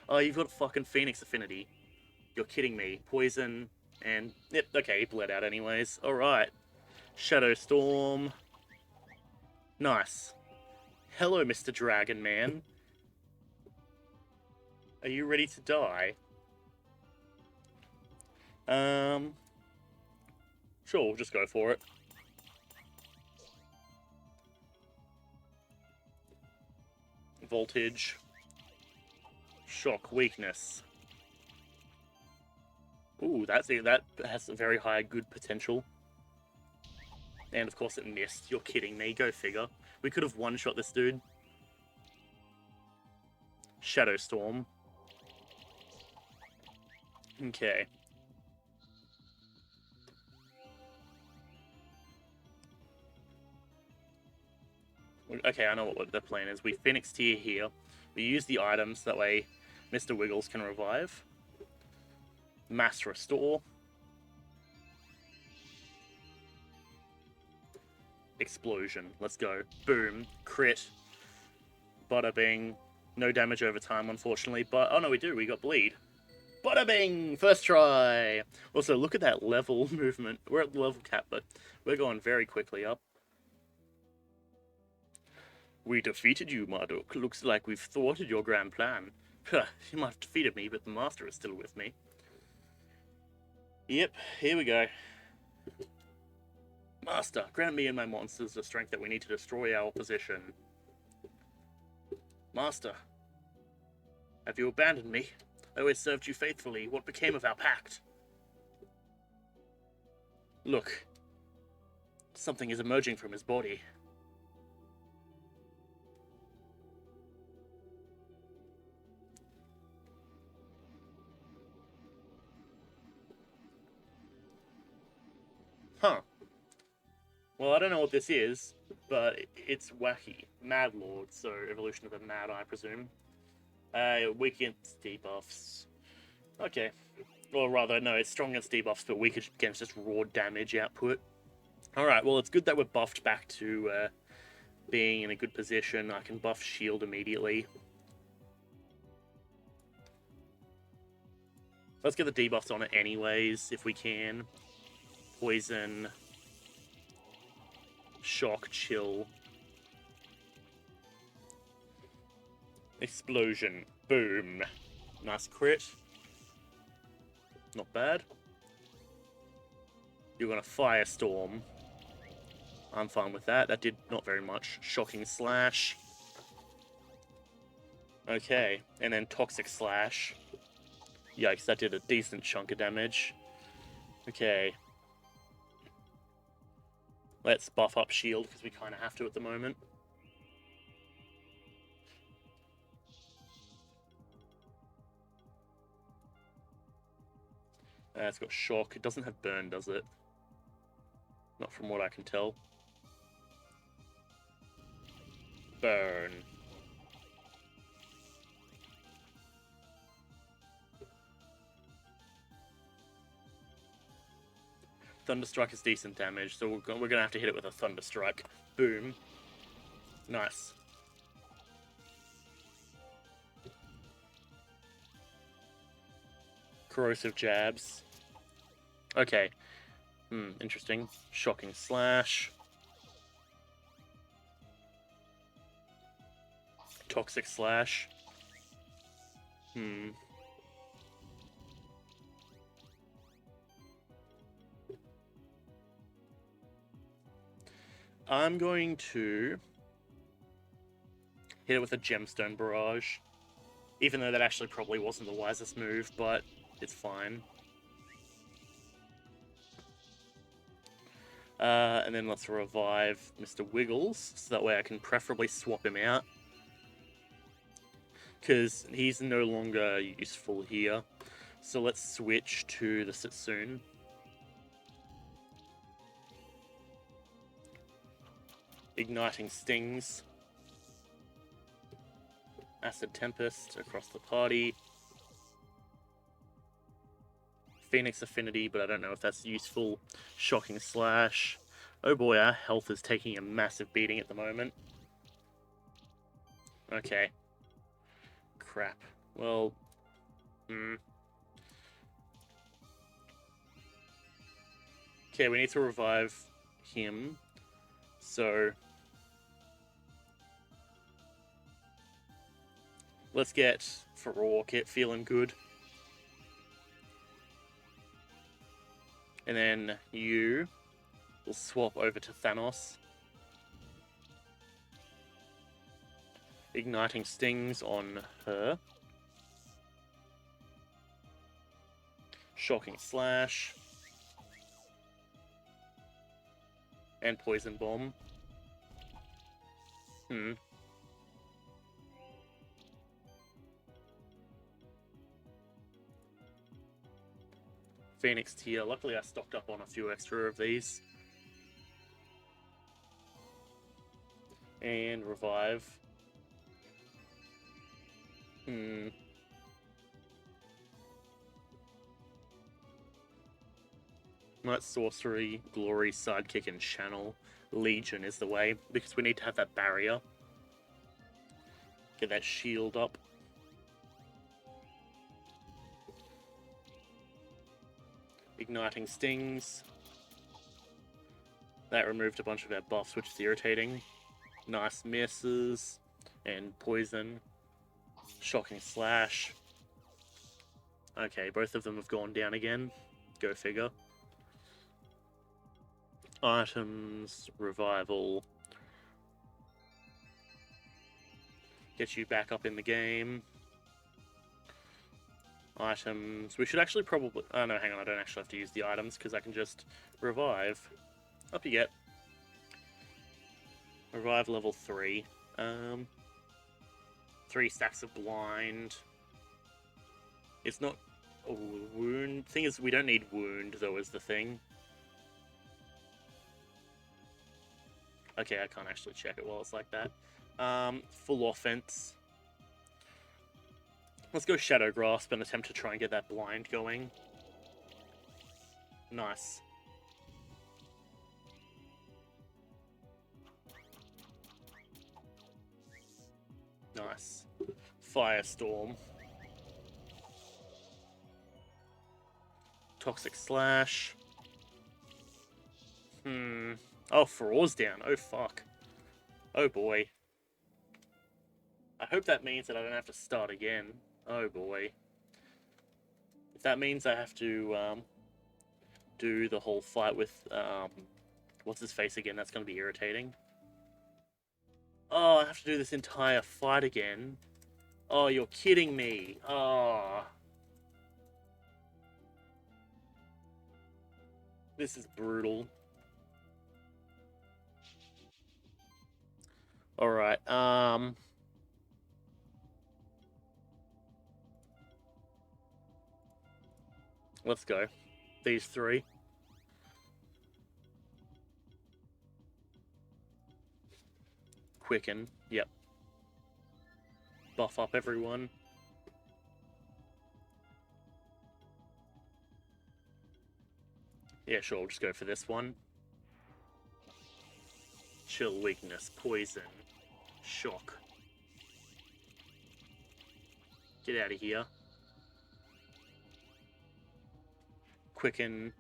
Oh, you've got a fucking Phoenix Affinity. You're kidding me. Poison, and... Yep, okay, he bled out anyways. Alright. Shadow Storm. Nice. Hello, Mr. Dragon Man. Are you ready to die? Sure, we'll just go for it. Voltage. Shock, weakness. Ooh, that has a very high good potential. And of course it missed. You're kidding me. Go figure. We could have one-shot this dude. Shadow Storm. Okay. Okay, I know what the plan is. We Phoenix Tier here. We use the items, that way Mr. Wiggles can revive. Mass Restore. Explosion. Let's go. Boom. Crit. Bada bing. No damage over time, unfortunately. But, oh no, we do. We got bleed. Bada bing! First try! Also, look at that level movement. We're at the level cap, but we're going very quickly up. We defeated you, Marduk. Looks like we've thwarted your grand plan. You might have defeated me, but the Master is still with me. Yep, here we go. Master, grant me and my monsters the strength that we need to destroy our opposition. Master, have you abandoned me? I always served you faithfully. What became of our pact? Look. Something is emerging from his body. Huh. Well, I don't know what this is, but it's wacky. Mad Lord, so evolution of the Mad, I presume. Weak against debuffs. Okay. Or rather, no, it's strong against debuffs, but weak against just raw damage output. Alright, well, it's good that we're buffed back to being in a good position. I can buff shield immediately. Let's get the debuffs on it anyways, if we can. Poison. Shock, chill. Explosion. Boom. Nice crit. Not bad. You're gonna Firestorm. I'm fine with that. That did not very much. Shocking Slash. Okay, and then Toxic Slash. Yikes, that did a decent chunk of damage. Okay. Let's buff up shield, because we kind of have to at the moment. It's got Shock. It doesn't have Burn, does it? Not from what I can tell. Burn. Thunderstrike is decent damage, so we're going to have to hit it with a Thunderstrike. Boom. Nice. Corrosive Jabs. Okay. Interesting. Shocking Slash. Toxic Slash. I'm going to hit it with a Gemstone Barrage. Even though that actually probably wasn't the wisest move, but it's fine. And then let's revive Mr. Wiggles, so that way I can preferably swap him out. Because he's no longer useful here. So let's switch to the Setsune. Igniting Stings. Acid Tempest across the party. Phoenix Affinity, but I don't know if that's useful. Shocking Slash. Oh boy, our health is taking a massive beating at the moment. Okay. Crap. Well, Okay, we need to revive him. So let's get Ferorkit feeling good. And then you will swap over to Thanos. Igniting Stings on her. Shocking Slash. And Poison Bomb. Phoenix tier. Luckily I stocked up on a few extra of these. And revive. Might Sorcery, Glory, Sidekick, and Channel. Legion is the way, because we need to have that barrier. Get that shield up. Igniting Stings. That removed a bunch of our buffs, which is irritating. Nice misses. And Poison. Shocking Slash. Okay, both of them have gone down again. Go figure. Items, Revival. Get you back up in the game. Items. We should actually probably... Oh, no, hang on. I don't actually have to use the items because I can just revive. Up you get. Revive level 3. 3 stacks of blind. It's not a wound. Thing is, we don't need wound, though, is the thing. Okay, I can't actually check it while it's like that. Full offense. Let's go Shadow Grasp and attempt to try and get that blind going. Nice. Nice. Firestorm. Toxic Slash. Oh, Feror's down. Oh, fuck. Oh, boy. I hope that means that I don't have to start again. Oh, boy. If that means I have to, do the whole fight with, what's his face again, that's going to be irritating. Oh, I have to do this entire fight again. Oh, you're kidding me. Oh. This is brutal. Alright, let's go. These three. Quicken, yep. Buff up everyone. Yeah, sure, we'll just go for this one. Chill, weakness, poison, shock. Get out of here. Quicken.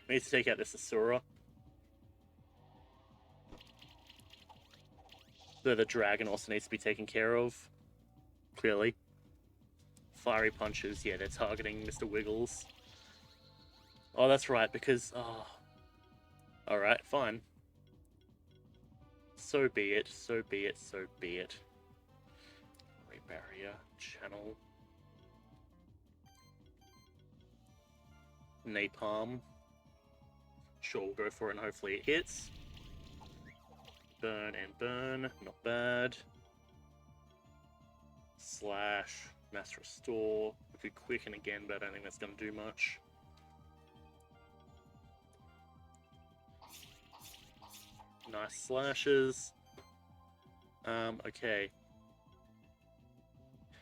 We need to take out this Asura. The dragon also needs to be taken care of. Clearly. Fiery punches, yeah, they're targeting Mr. Wiggles. Oh, that's right, because... Oh. Alright, fine. So be it, so be it, so be it. Ray barrier, channel. Napalm. Sure, we'll go for it and hopefully it hits. Burn and burn, not bad. Slash, mass restore. We could quicken again, but I don't think that's going to do much. Nice slashes. Okay.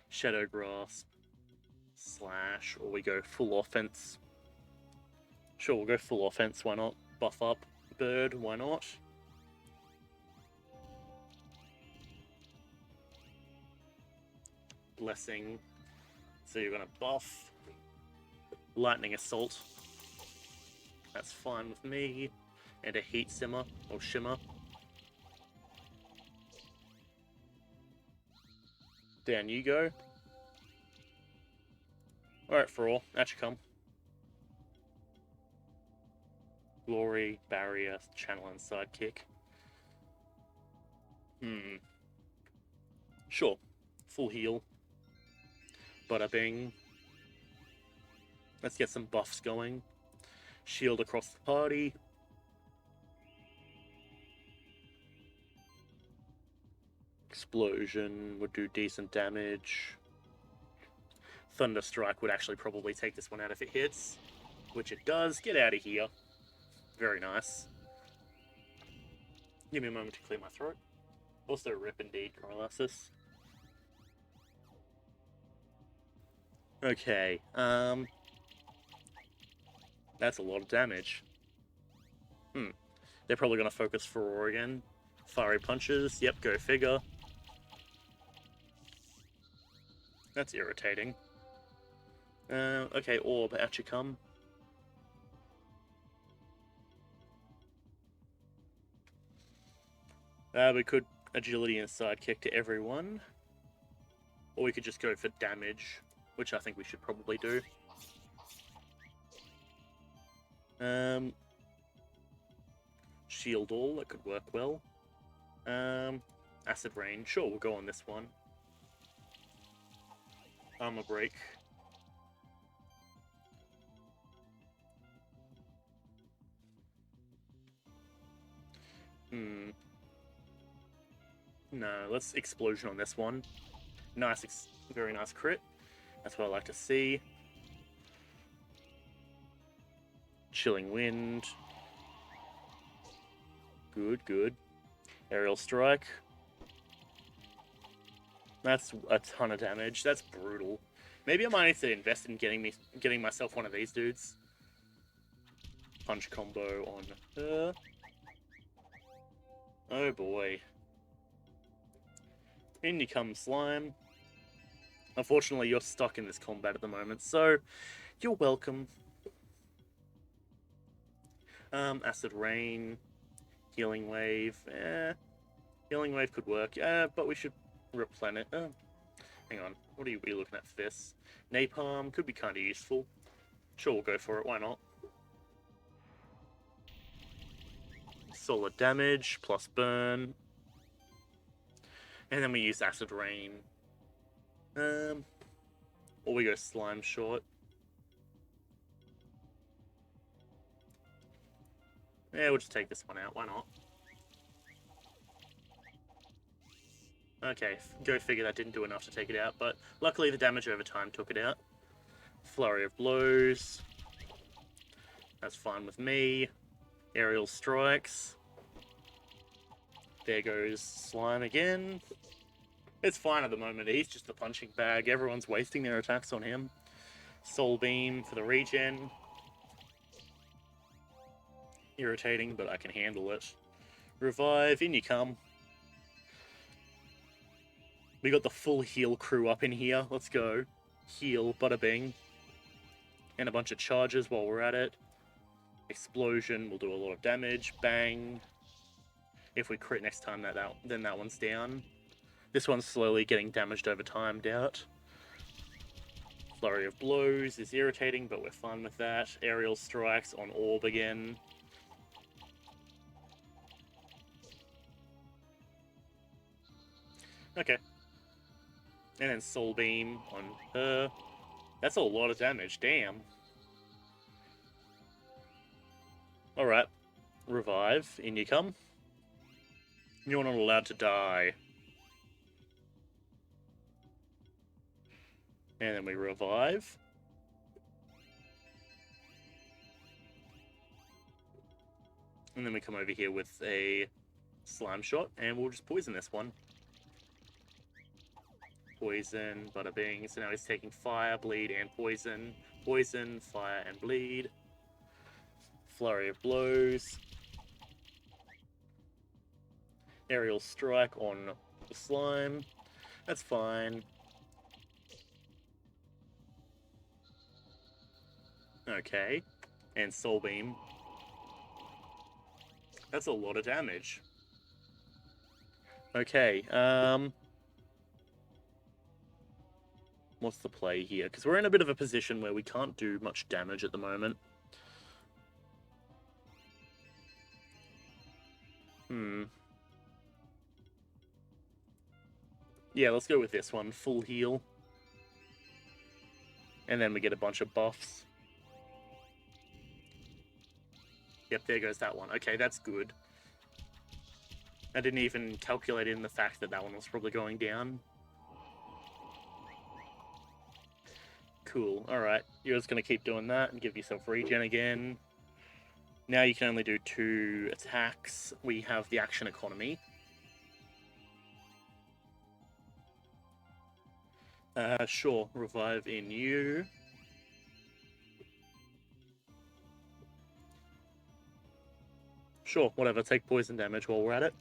Shadow Grasp. Slash, or we go full offense. Sure, we'll go full offense, why not? Buff up Bird, why not? Blessing. So you're gonna buff Lightning Assault. That's fine with me. And a Heat Simmer, or Shimmer. Down you go. Alright, for all. At you come. Glory, barrier, channel, and sidekick. Sure. Full heal. Bada bing. Let's get some buffs going. Shield across the party. Explosion would do decent damage. Thunderstrike would actually probably take this one out if it hits. Which it does. Get out of here. Very nice. Give me a moment to clear my throat. Also, rip indeed, Coriolanus. Okay, that's a lot of damage. They're probably going to focus Furore again. Fiery punches, yep, go figure. That's irritating. Okay, Orb, out you come. We could agility and sidekick to everyone. Or we could just go for damage, which I think we should probably do. Shield all, that could work well. Acid Rain, sure, we'll go on this one. Armor Break. No, let's Explosion on this one. Nice, very nice crit. That's what I like to see. Chilling Wind. Good, good. Aerial Strike. That's a ton of damage. That's brutal. Maybe I might need to invest in getting myself one of these dudes. Punch combo on her. Oh boy. In you come, Slime. Unfortunately, you're stuck in this combat at the moment, so you're welcome. Acid Rain. Healing Wave. Healing Wave could work, but we should replenish. Hang on, what are we looking at for this? Napalm could be kind of useful. Sure, we'll go for it, why not? Solid damage, plus burn. And then we use Acid Rain. Or we go Slime Shot. Yeah, we'll just take this one out. Why not? Okay, go figure that didn't do enough to take it out, but luckily the damage over time took it out. Flurry of Blows. That's fine with me. Aerial Strikes. There goes Slime again. It's fine at the moment. He's just a punching bag. Everyone's wasting their attacks on him. Soul Beam for the regen. Irritating, but I can handle it. Revive, in you come. We got the full heal crew up in here. Let's go. Heal, bada bing. And a bunch of charges while we're at it. Explosion will do a lot of damage. Bang. If we crit next time, then that one's down. This one's slowly getting damaged over time, doubt. Flurry of Blows is irritating, but we're fine with that. Aerial Strikes on Orb again. Okay. And then Soul Beam on her. That's a lot of damage, damn. Alright. Revive, in you come. You're not allowed to die. And then we revive. And then we come over here with a Slime Shot, and we'll just poison this one. Poison, bada bing. So now he's taking fire, bleed, and poison. Poison, fire, and bleed. Flurry of Blows. Aerial Strike on the slime. That's fine. Okay. And Soul Beam. That's a lot of damage. Okay, what's the play here? Because we're in a bit of a position where we can't do much damage at the moment. Yeah, let's go with this one. Full heal. And then we get a bunch of buffs. Yep, there goes that one. Okay, that's good. I didn't even calculate in the fact that that one was probably going down. Cool, alright. You're just going to keep doing that and give yourself regen again. Now you can only do 2 attacks. We have the action economy. Sure, revive in you. Sure, whatever, take poison damage while we're at it.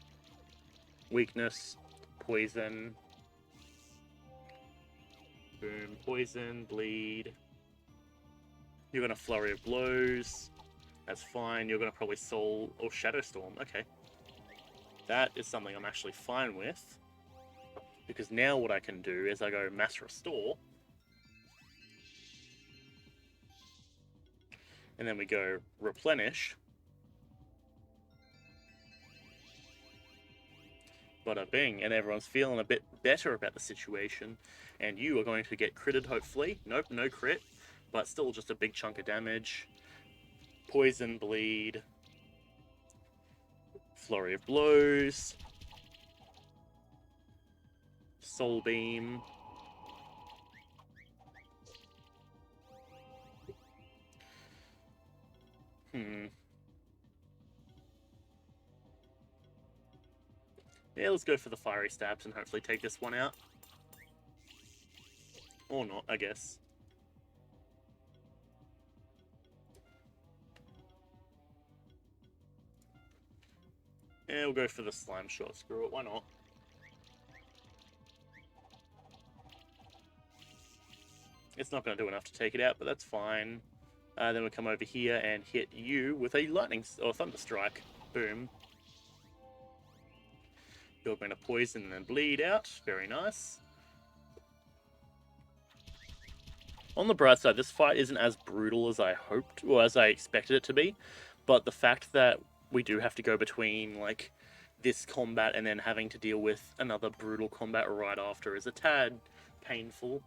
Weakness, poison. Boom, poison, bleed. You're gonna Flurry of Blows. That's fine, you're gonna probably Soul or Shadow Storm, okay. That is something I'm actually fine with. Because now what I can do is I go Mass Restore. And then we go Replenish. Bada bing, and everyone's feeling a bit better about the situation. And you are going to get critted, hopefully. Nope, no crit, but still just a big chunk of damage. Poison, bleed. Flurry of Blows. Soul Beam. Yeah, let's go for the Fiery Stabs and hopefully take this one out. Or not, I guess. Yeah, we'll go for the Slime Shot. Screw it, why not? It's not going to do enough to take it out, but that's fine. Then we come over here and hit you with a Lightning or Thunder Strike. Boom. You're going to poison and bleed out. Very nice. On the bright side, this fight isn't as brutal as I hoped, or as I expected it to be. But the fact that we do have to go between, like, this combat and then having to deal with another brutal combat right after is a tad painful.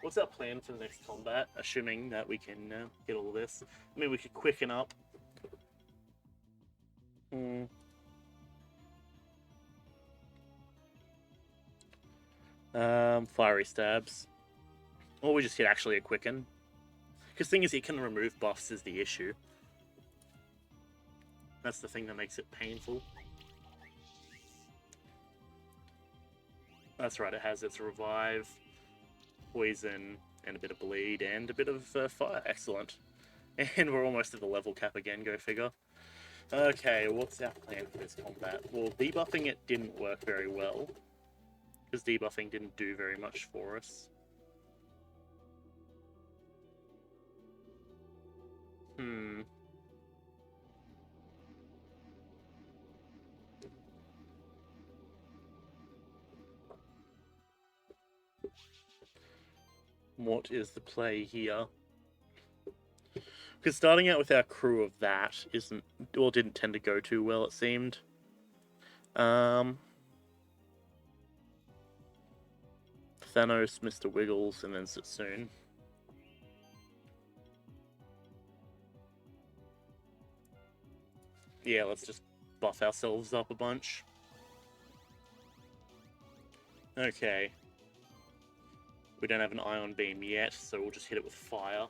What's our plan for the next combat? Assuming that we can get all this. I mean, we could quicken up. Fiery stabs. Or we just hit actually a quicken. Because the thing is, it can remove buffs is the issue. That's the thing that makes it painful. That's right, it has its revive, poison, and a bit of bleed, and a bit of fire. Excellent. And we're almost at the level cap again, go figure. Okay, what's our plan for this combat? Well, debuffing it didn't work very well. Because debuffing didn't do very much for us. What is the play here? Because starting out with our crew of that didn't tend to go too well, it seemed. Thanos, Mr. Wiggles, and then Setsune. Yeah, let's just buff ourselves up a bunch. Okay. We don't have an Ion Beam yet, so we'll just hit it with fire.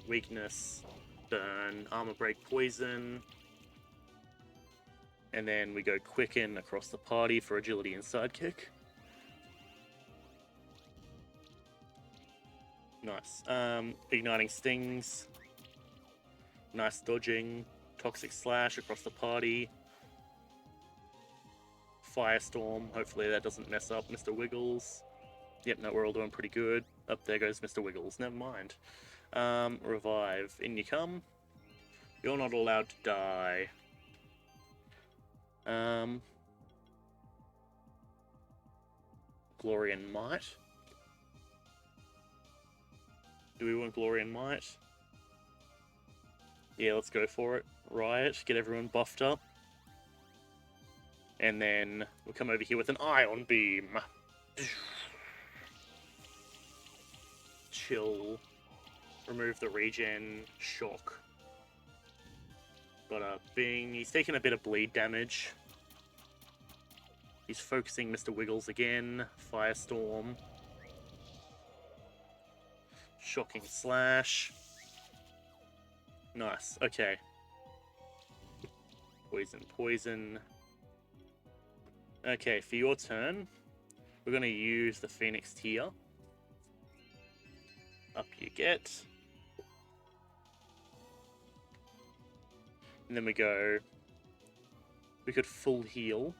Weakness, burn, armor break, poison. And then we go quicken across the party for agility and sidekick. Nice. Igniting stings. Nice dodging. Toxic slash across the party. Firestorm. Hopefully that doesn't mess up Mr. Wiggles. Yep, no, we're all doing pretty good. Up there goes Mr. Wiggles. Never mind. Revive. In you come. You're not allowed to die. Glory and Might. Do we want Glory and Might? Yeah, let's go for it. Riot, get everyone buffed up. And then we'll come over here with an Ion Beam. Chill. Remove the regen. Shock. Got he's taking a bit of bleed damage. He's focusing Mr. Wiggles again. Firestorm. Shocking slash. Nice, okay. Poison, poison. Okay, for your turn, we're going to use the Phoenix Tear. Up you get. And then we could full heal.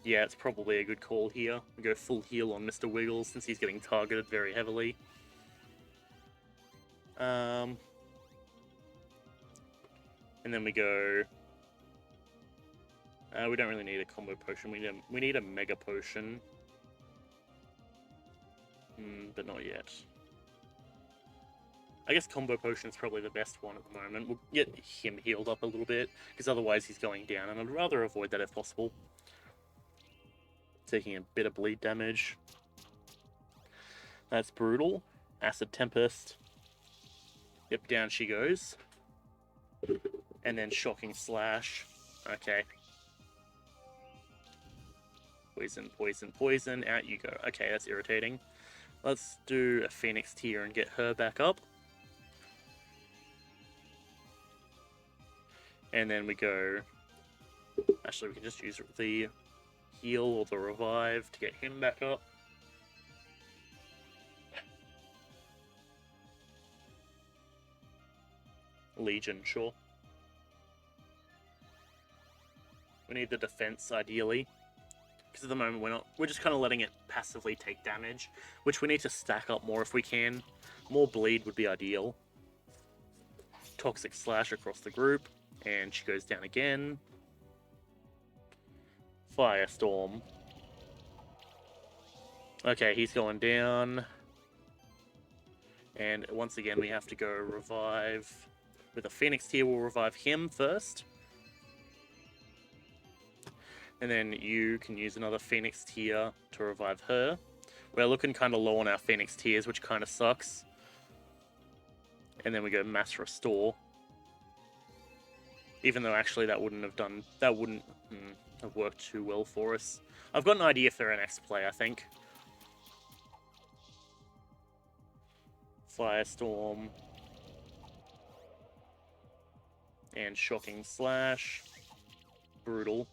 Yeah, it's probably a good call here. We go full heal on Mr. Wiggles since he's getting targeted very heavily. And then we go... we don't really need a combo potion. We need a mega potion. But not yet. I guess combo potion is probably the best one at the moment. We'll get him healed up a little bit, because otherwise he's going down, and I'd rather avoid that if possible. Taking a bit of bleed damage. That's brutal. Acid Tempest. Yep, down she goes. And then Shocking Slash. Okay. Poison, poison, poison. Out you go. Okay, that's irritating. Let's do a Phoenix Tear and get her back up. And then we go... Actually, we can just use the heal or the revive to get him back up. Legion, sure. We need the defense, ideally. Because at the moment we're just kind of letting it passively take damage, which we need to stack up more if we can. More bleed would be ideal. Toxic Slash across the group, and she goes down again. Firestorm. Okay, he's going down. And once again we have to go revive. With a Phoenix Tear, we'll revive him first. And then you can use another Phoenix Tear to revive her. We're looking kind of low on our Phoenix Tears, which kind of sucks. And then we go Mass Restore. Even though actually that wouldn't have worked too well for us. I've got an idea for our next play, I think. Firestorm. And Shocking Slash. Brutal.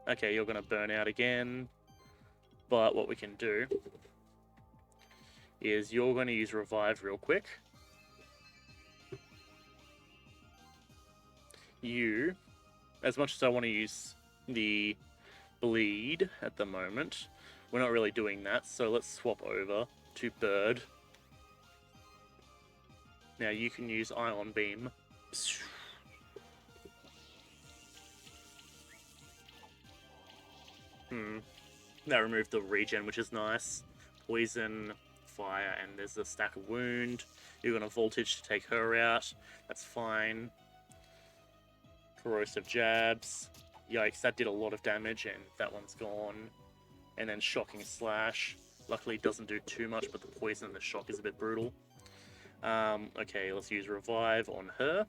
Okay, you're going to burn out again. But what we can do is you're going to use Revive real quick. You, as much as I want to use the Bleed at the moment, we're not really doing that, so let's swap over to Bird. Now you can use Ion Beam. That removed the regen, which is nice. Poison, fire, and there's a stack of wound. You're going to Voltage to take her out. That's fine. Corrosive Jabs. Yikes, that did a lot of damage, and that one's gone. And then Shocking Slash. Luckily it doesn't do too much, but the poison and the shock is a bit brutal. Okay, let's use Revive on her.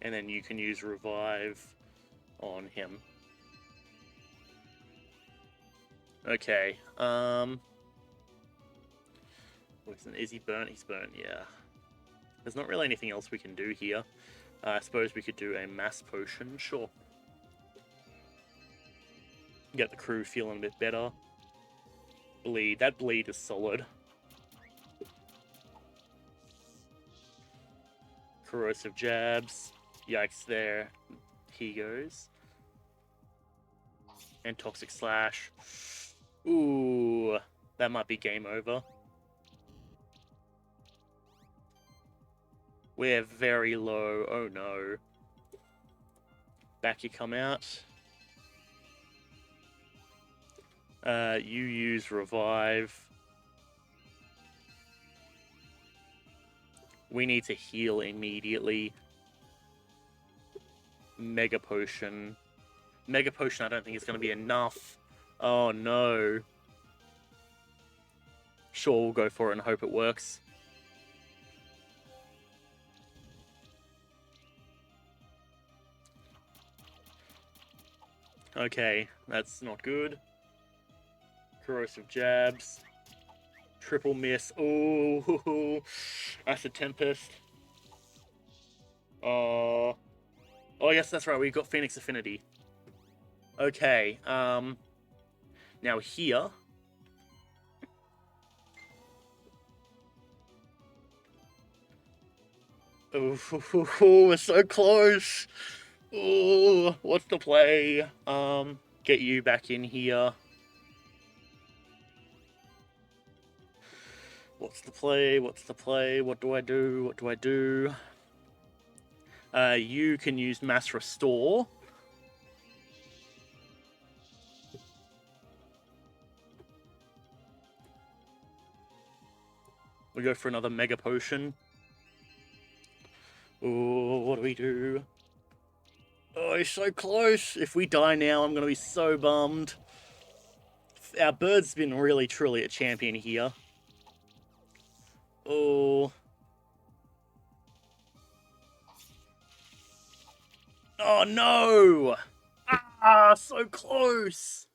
And then you can use Revive on him. Okay, is he burnt? He's burnt, yeah. There's not really anything else we can do here. I suppose we could do a Mass Potion, sure. Get the crew feeling a bit better. Bleed, that Bleed is solid. Corrosive Jabs. Yikes, there he goes. And Toxic Slash. Ooh, that might be game over. We're very low. Oh no. Back you come out. You use Revive. We need to heal immediately. Mega Potion. Mega Potion I don't think is going to be enough. Oh no. Sure, we'll go for it and hope it works. Okay, that's not good. Corrosive Jabs. Triple miss. Ooh, Acid Tempest. Oh, yes, that's right. We've got Phoenix Affinity. Okay, now here. Oh, we're so close. Oh, what's the play? Get you back in here. What's the play? What's the play? What do I do? What do I do? You can use Mass Restore. We go for another Mega Potion. Oh, what do we do? Oh, he's so close. If we die now, I'm going to be so bummed. Our Bird's been really, truly a champion here. Oh. Oh, no! Ah, so close!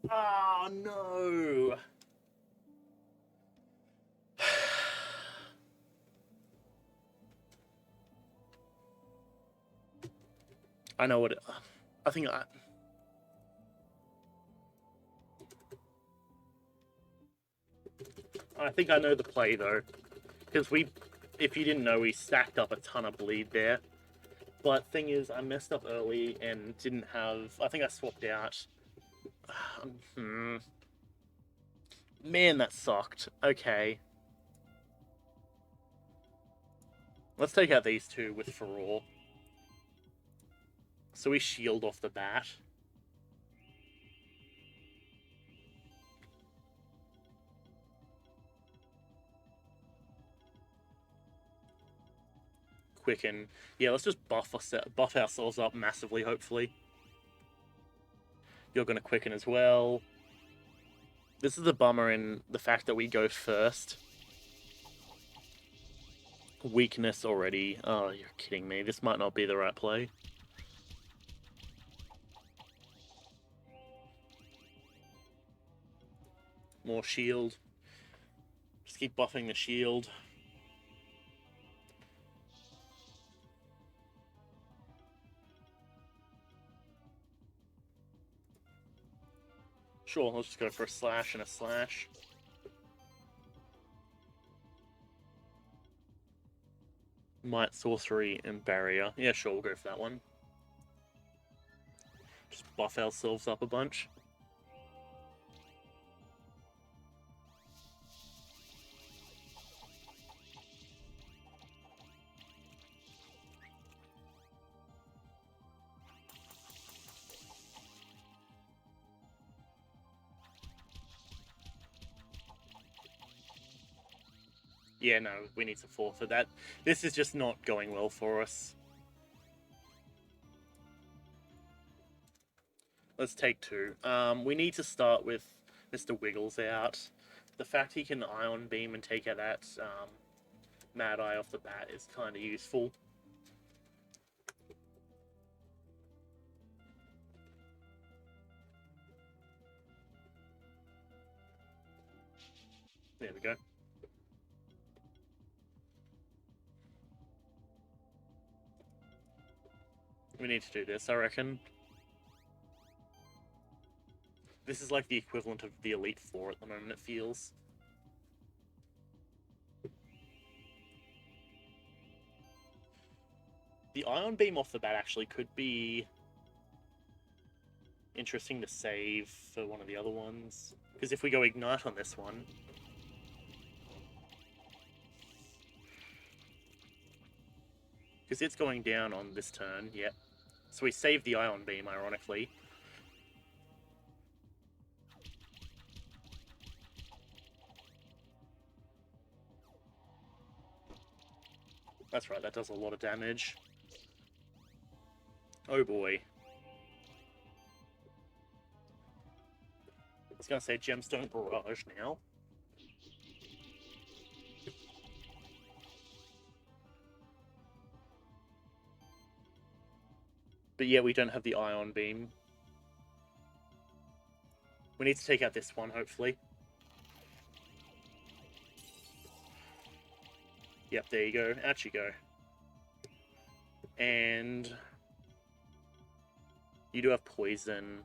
Ah, no! I know what it... I think I know the play, though. Because if you didn't know, we stacked up a ton of bleed there. But thing is, I messed up early and didn't have... I think I swapped out. Man, that sucked. Okay. Let's take out these two with Furore. So we shield off the bat. quicken. Yeah, let's just buff ourselves up massively, hopefully. You're going to quicken as well. This is a bummer in the fact that we go first. Weakness already. Oh, you're kidding me. This might not be the right play. More shield. Just keep buffing the shield. Sure, let's just go for a slash and a slash. Might, sorcery, and barrier. Yeah, sure, we'll go for that one. Just buff ourselves up a bunch. Yeah, no, we need to forfeit that. This is just not going well for us. Let's take two. We need to start with Mr. Wiggles out. The fact he can Ion Beam and take out that Mad Eye off the bat is kind of useful. There we go. We need to do this, I reckon. This is like the equivalent of the Elite Four at the moment, it feels. The Ion Beam off the bat actually could be interesting to save for one of the other ones. Because if we go Ignite on this one... Because it's going down on this turn, yep. So we save the Ion Beam, ironically. That's right, that does a lot of damage. Oh boy. I was going to say Gemstone Barrage now. But yeah, we don't have the Ion Beam. We need to take out this one, hopefully. Yep, there you go. Out you go. And... you do have poison.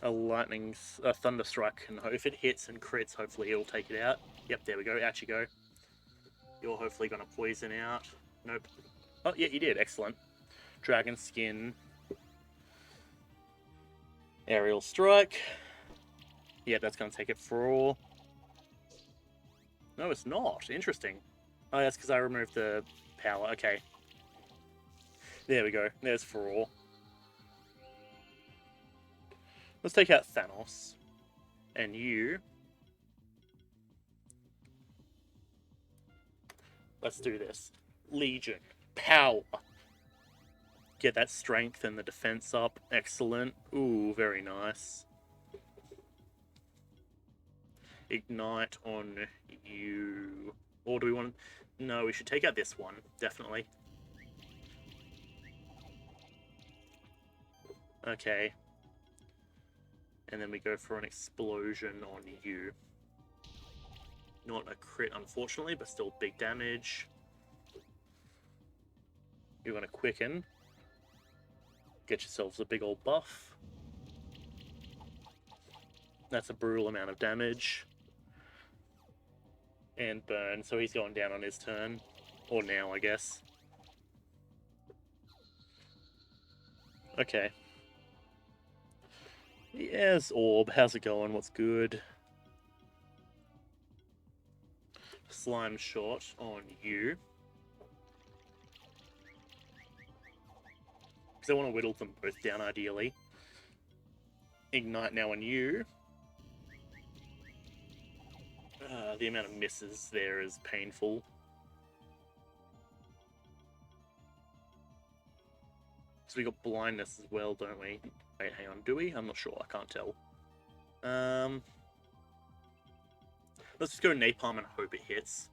A Thunderstrike, and if it hits and crits, hopefully it'll take it out. Yep, there we go. Out you go. You're hopefully going to poison out. Nope. Oh, yeah, you did. Excellent. Dragon Skin. Aerial Strike. Yeah, that's going to take it for all. No, it's not. Interesting. Oh, that's because I removed the power. Okay. There we go. There's for all. Let's take out Thanos. And you... let's do this. Legion. Power. Get that strength and the defense up. Excellent. Ooh, very nice. Ignite on you. Or do we want... no, we should take out this one. Definitely. Okay. And then we go for an explosion on you. Not a crit, unfortunately, but still big damage. You're going to quicken. Get yourselves a big old buff. That's a brutal amount of damage. And burn, so he's going down on his turn. Or now, I guess. Okay. Yes, Orb, how's it going? What's good? Slime Shot on you. Because I want to whittle them both down, ideally. Ignite now on you. The amount of misses there is painful. So we got blindness as well, don't we? Wait, hang on, do we? I'm not sure, I can't tell. Let's just go napalm and hope it hits.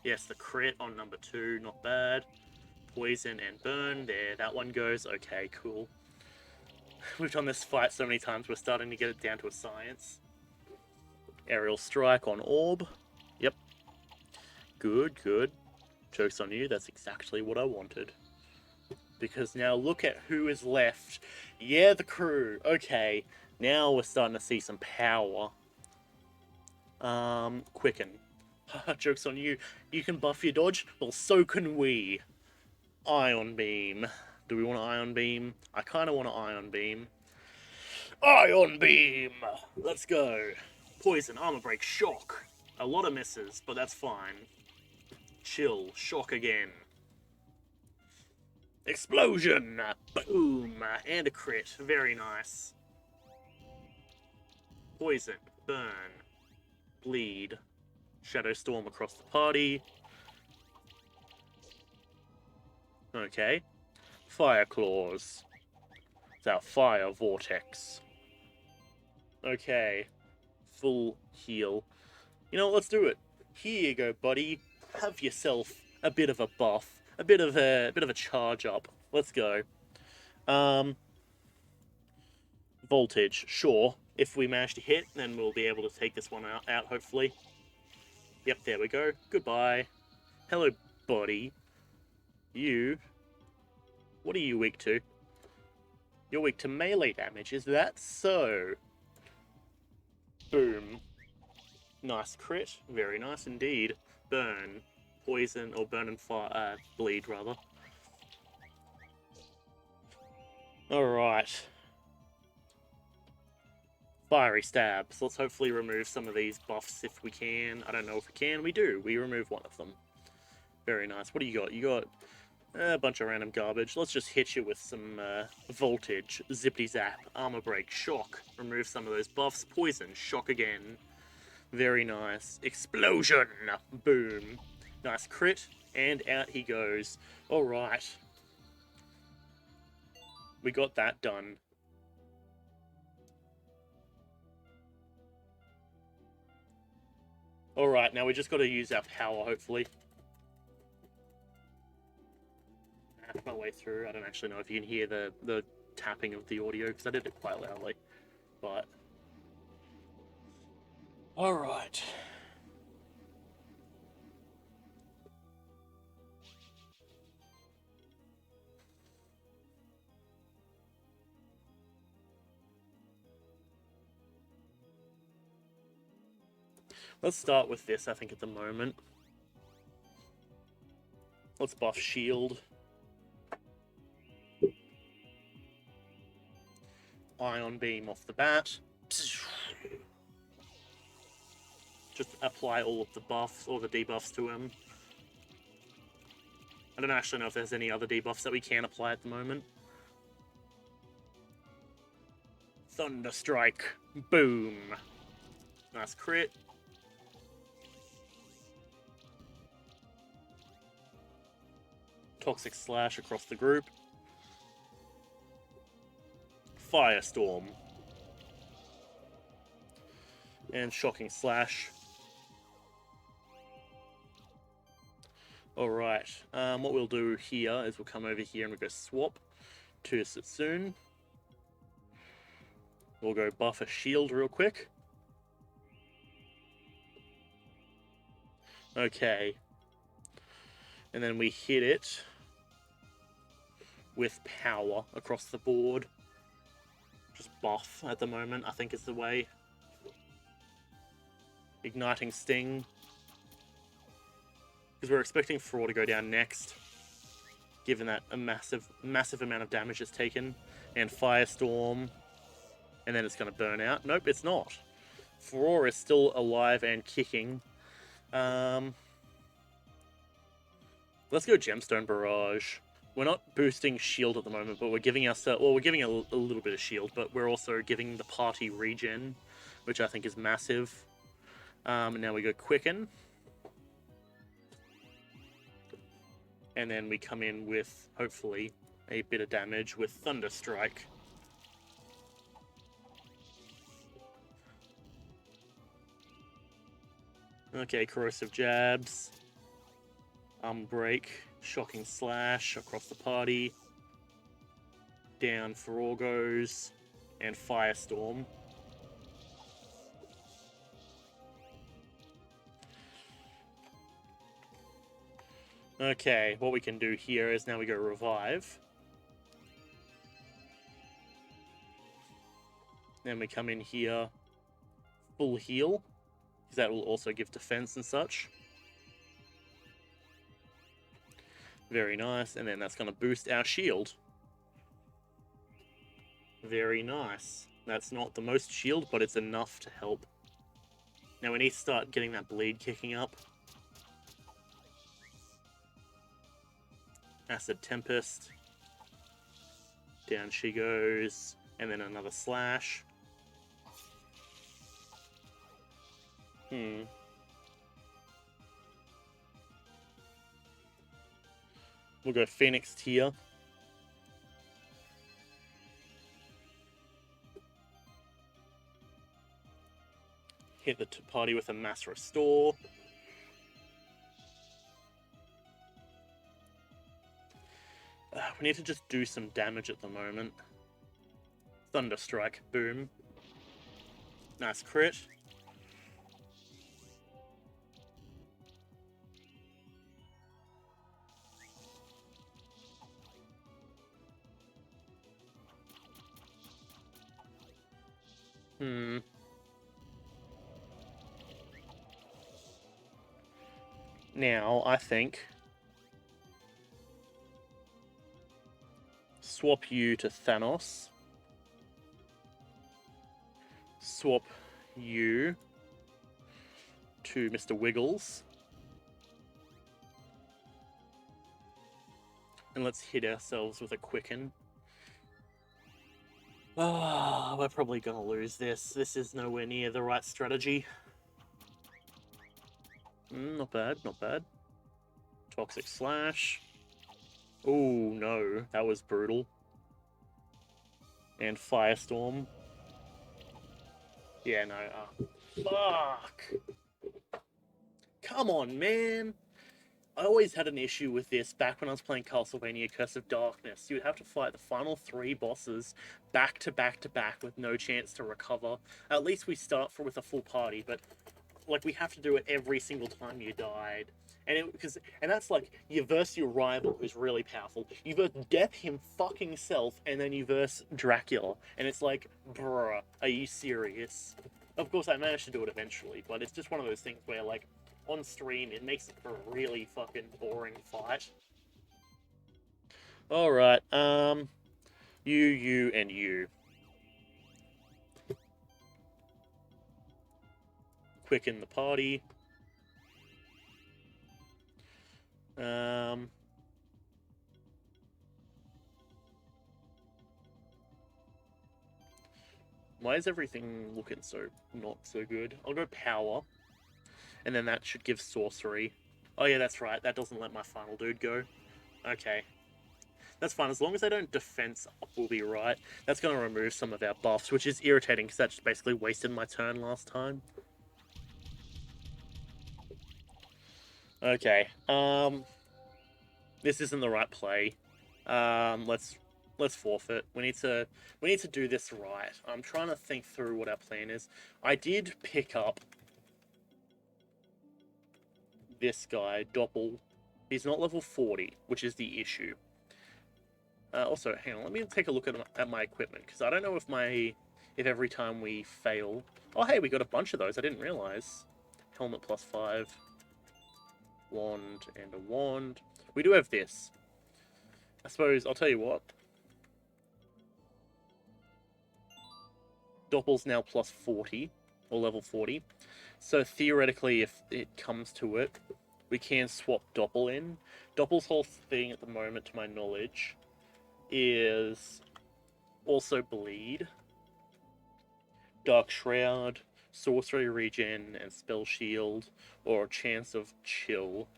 Yes, the crit on number 2, not bad. Poison and burn, there, that one goes. Okay, cool. We've done this fight so many times, we're starting to get it down to a science. Aerial strike on orb. Yep. Good, good. Joke's on you, that's exactly what I wanted. Because now look at who is left. Yeah, the crew. Okay, now we're starting to see some power. Quicken. Joke's on you. You can buff your dodge? Well, so can we. Ion Beam. Do we want to Ion Beam? I kind of want to Ion Beam. Ion Beam! Let's go. Poison, Armor Break, Shock. A lot of misses, but that's fine. Chill, Shock again. Explosion! Boom! And a crit. Very nice. Poison, Burn, Bleed. Shadow Storm across the party. Okay. Fire Claws. It's our Fire Vortex. Okay. Full heal. You know what, let's do it. Here you go, buddy. Have yourself a bit of a buff. A bit of a charge up. Let's go. Voltage, sure. If we manage to hit, then we'll be able to take this one out hopefully. Yep, there we go. Goodbye. Hello, buddy. You... What are you weak to? You're weak to melee damage, is that so? Boom. Nice crit. Very nice indeed. Burn. Poison, or burn and fire, bleed rather. Alright. Fiery stabs. Let's hopefully remove some of these buffs if we can. I don't know if we can. We do. We remove one of them. Very nice. What do you got? You got a bunch of random garbage. Let's just hit you with some voltage. Zippity zap. Armor break. Shock. Remove some of those buffs. Poison. Shock again. Very nice. Explosion. Boom. Nice crit. And out he goes. Alright. We got that done. Alright, now we just got to use our power, hopefully. Half my way through. I don't actually know if you can hear the tapping of the audio, because I did it quite loudly. But... Alright. Let's start with this, I think, at the moment. Let's buff shield. Ion beam off the bat. Just apply all of the buffs, or the debuffs to him. I don't actually know if there's any other debuffs that we can apply at the moment. Thunder Strike. Boom. Nice crit. Toxic Slash across the group. Firestorm. And Shocking Slash. Alright, what we'll do here is we'll come over here and we'll go swap to Setsune. We'll go buff a shield real quick. Okay. And then we hit it with power across the board. Just buff at the moment, I think is the way. Igniting Sting. Because we're expecting Fraud to go down next, given that a massive amount of damage is taken. And Firestorm. And then it's going to burn out. Nope, it's not. Furore is still alive and kicking. Let's go Gemstone Barrage. We're not boosting shield at the moment, but we're giving ourselves... Well, we're giving a little bit of shield, but we're also giving the party regen. which I think is massive. Now we go Quicken. And then we come in with, hopefully, a bit of damage with Thunder Strike. Okay, Corrosive Jabs. Break. Shocking Slash across the party. Down Ferorgos. And Firestorm. Okay, what we can do here is now we go Revive. Then we come in here, full heal, because that will also give defense and such. Very nice, and then that's going to boost our shield. Very nice. That's not the most shield, but it's enough to help. Now we need to start getting that bleed kicking up. Acid Tempest. Down she goes. And then another slash. We'll go Phoenix Tear. Hit the party with a Mass Restore. We need to just do some damage at the moment. Thunder Strike, boom. Nice crit. Now, I think swap you to Thanos. Swap you to Mr. Wiggles. And let's hit ourselves with a Quicken. We're probably gonna lose this. This is nowhere near the right strategy. Not bad, not bad. Toxic Slash. Oh no, that was brutal. And Firestorm. Yeah, no, fuck! Come on, man! I always had an issue with this back when I was playing Castlevania Curse of Darkness. You would have to fight the final 3 bosses back to back to back with no chance to recover. At least we start with a full party, but like we have to do it every single time you died. And that's like you verse your rival who's really powerful. You verse Death him fucking self, and then you verse Dracula. And it's like, bruh, are you serious? Of course I managed to do it eventually, but it's just one of those things where like on stream it makes it for a really fucking boring fight. Alright, you, and you. Quicken the party. Why is everything looking so not so good? I'll go Power. And then that should give Sorcery. Oh yeah, that's right. That doesn't let my final dude go. Okay. That's fine. As long as I don't defense up, we'll be right. That's going to remove some of our buffs, which is irritating because that just basically wasted my turn last time. Okay. This isn't the right play. Let's forfeit. We need to do this right. I'm trying to think through what our plan is. I did pick up this guy, Doppel. He's not level 40, which is the issue. Also, hang on, let me take a look at my equipment, because I don't know if every time we fail... Oh, hey, we got a bunch of those, I didn't realize. Helmet +5. Wand and a wand. We do have this. I suppose, I'll tell you what. Doppel's now +40, or level 40. So theoretically, if it comes to it, we can swap Doppel in. Doppel's whole thing at the moment, to my knowledge, is also Bleed, Dark Shroud, sorcery regen and spell shield, or a chance of chill.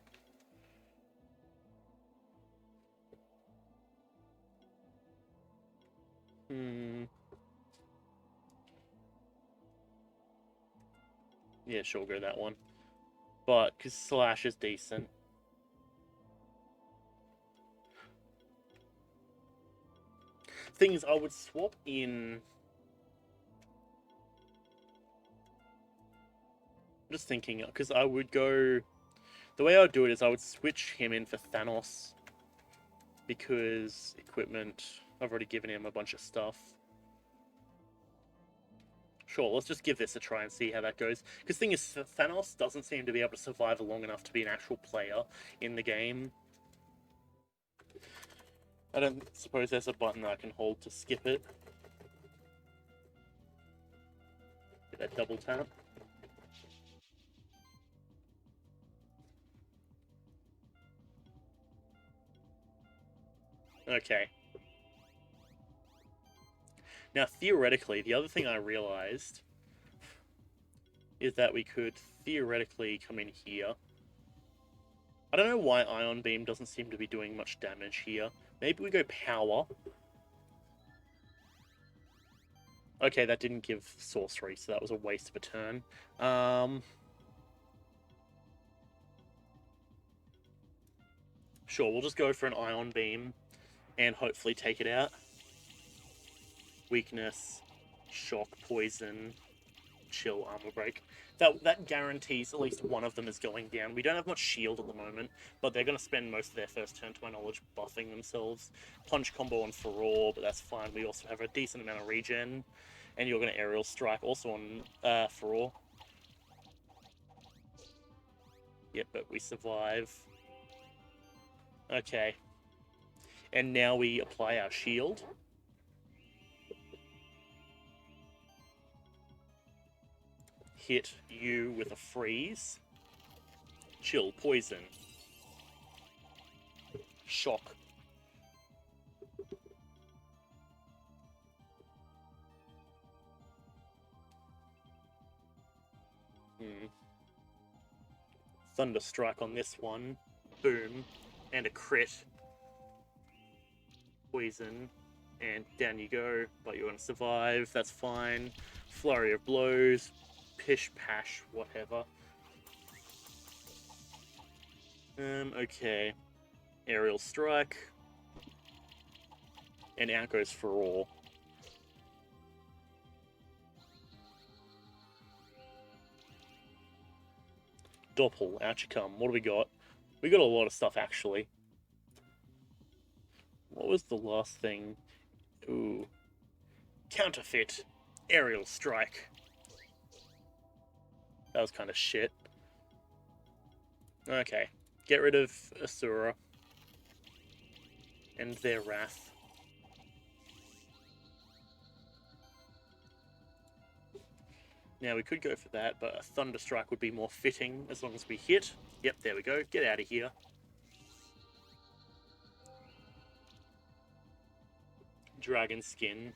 Yeah, sure, go that one. But, because slash is decent. Thing is, I would swap in... I'm just thinking, because I would go... The way I would do it is I would switch him in for Thanos. Because equipment... I've already given him a bunch of stuff. Sure, let's just give this a try and see how that goes. Because the thing is, Thanos doesn't seem to be able to survive long enough to be an actual player in the game. I don't suppose there's a button I can hold to skip it. Get that double tap. Okay. Now, theoretically, the other thing I realized is that we could theoretically come in here. I don't know why Ion Beam doesn't seem to be doing much damage here. Maybe we go Power. Okay, that didn't give Sorcery, so that was a waste of a turn. Sure, we'll just go for an Ion Beam and hopefully take it out. Weakness, Shock, Poison, Chill, Armor Break. That guarantees at least one of them is going down. We don't have much shield at the moment, but they're going to spend most of their first turn, to my knowledge, buffing themselves. Punch combo on Furore, but that's fine. We also have a decent amount of regen. And you're going to Aerial Strike also on Furore. Yep, but we survive. Okay. And now we apply our shield. Hit you with a freeze. Chill, poison. Shock. Thunderstrike on this one. Boom. And a crit. Poison. And down you go. But you're going to survive. That's fine. Flurry of blows. Pish, pash, whatever. Okay. Aerial Strike. And out goes Furore. Doppel, out you come. What do we got? We got a lot of stuff, actually. What was the last thing? Ooh. Counterfeit. Aerial Strike. That was kind of shit. Okay. Get rid of Asura. And their wrath. Now, we could go for that, but a Thunderstrike would be more fitting as long as we hit. Yep, there we go. Get out of here. Dragon Skin.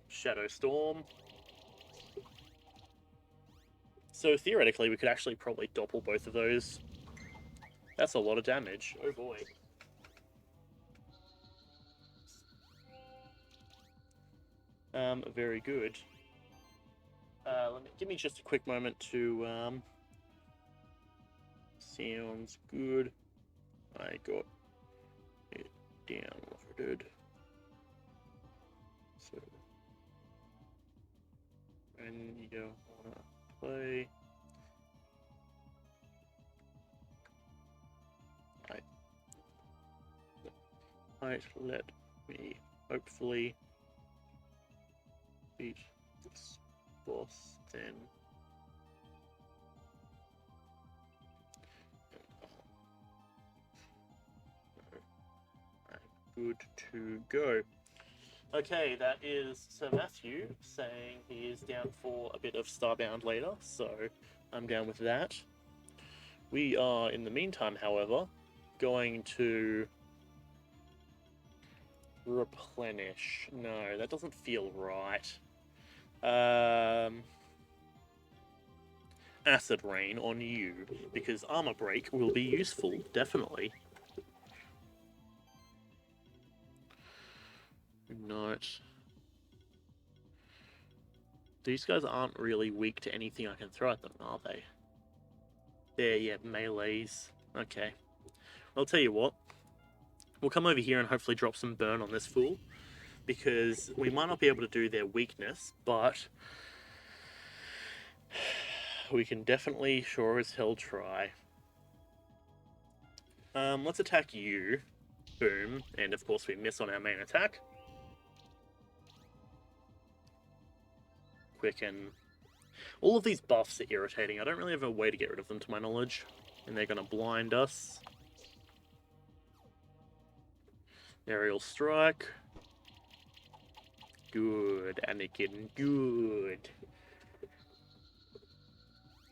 Shadow Storm. So, theoretically, we could actually probably doppel both of those. That's a lot of damage. Oh boy. Very good. Give me just a quick moment to, sounds good. I got it downloaded. So, when you wanna play, might let me hopefully beat this boss, then I'm good to go. Okay, that is Sir Matthew saying he is down for a bit of Starbound later, so I'm down with that. We are, in the meantime, however, going to replenish. No, that doesn't feel right. Acid Rain on you, because Armor Break will be useful, definitely. Note. These guys aren't really weak to anything I can throw at them, are they? There, yeah, melees. Okay. I'll tell you what. We'll come over here and hopefully drop some burn on this fool, because we might not be able to do their weakness, but we can definitely sure as hell try. Let's attack you. Boom. And of course we miss on our main attack. Quicken. All of these buffs are irritating. I don't really have a way to get rid of them to my knowledge. And they're going to blind us. Aerial Strike. Good, Anakin, good.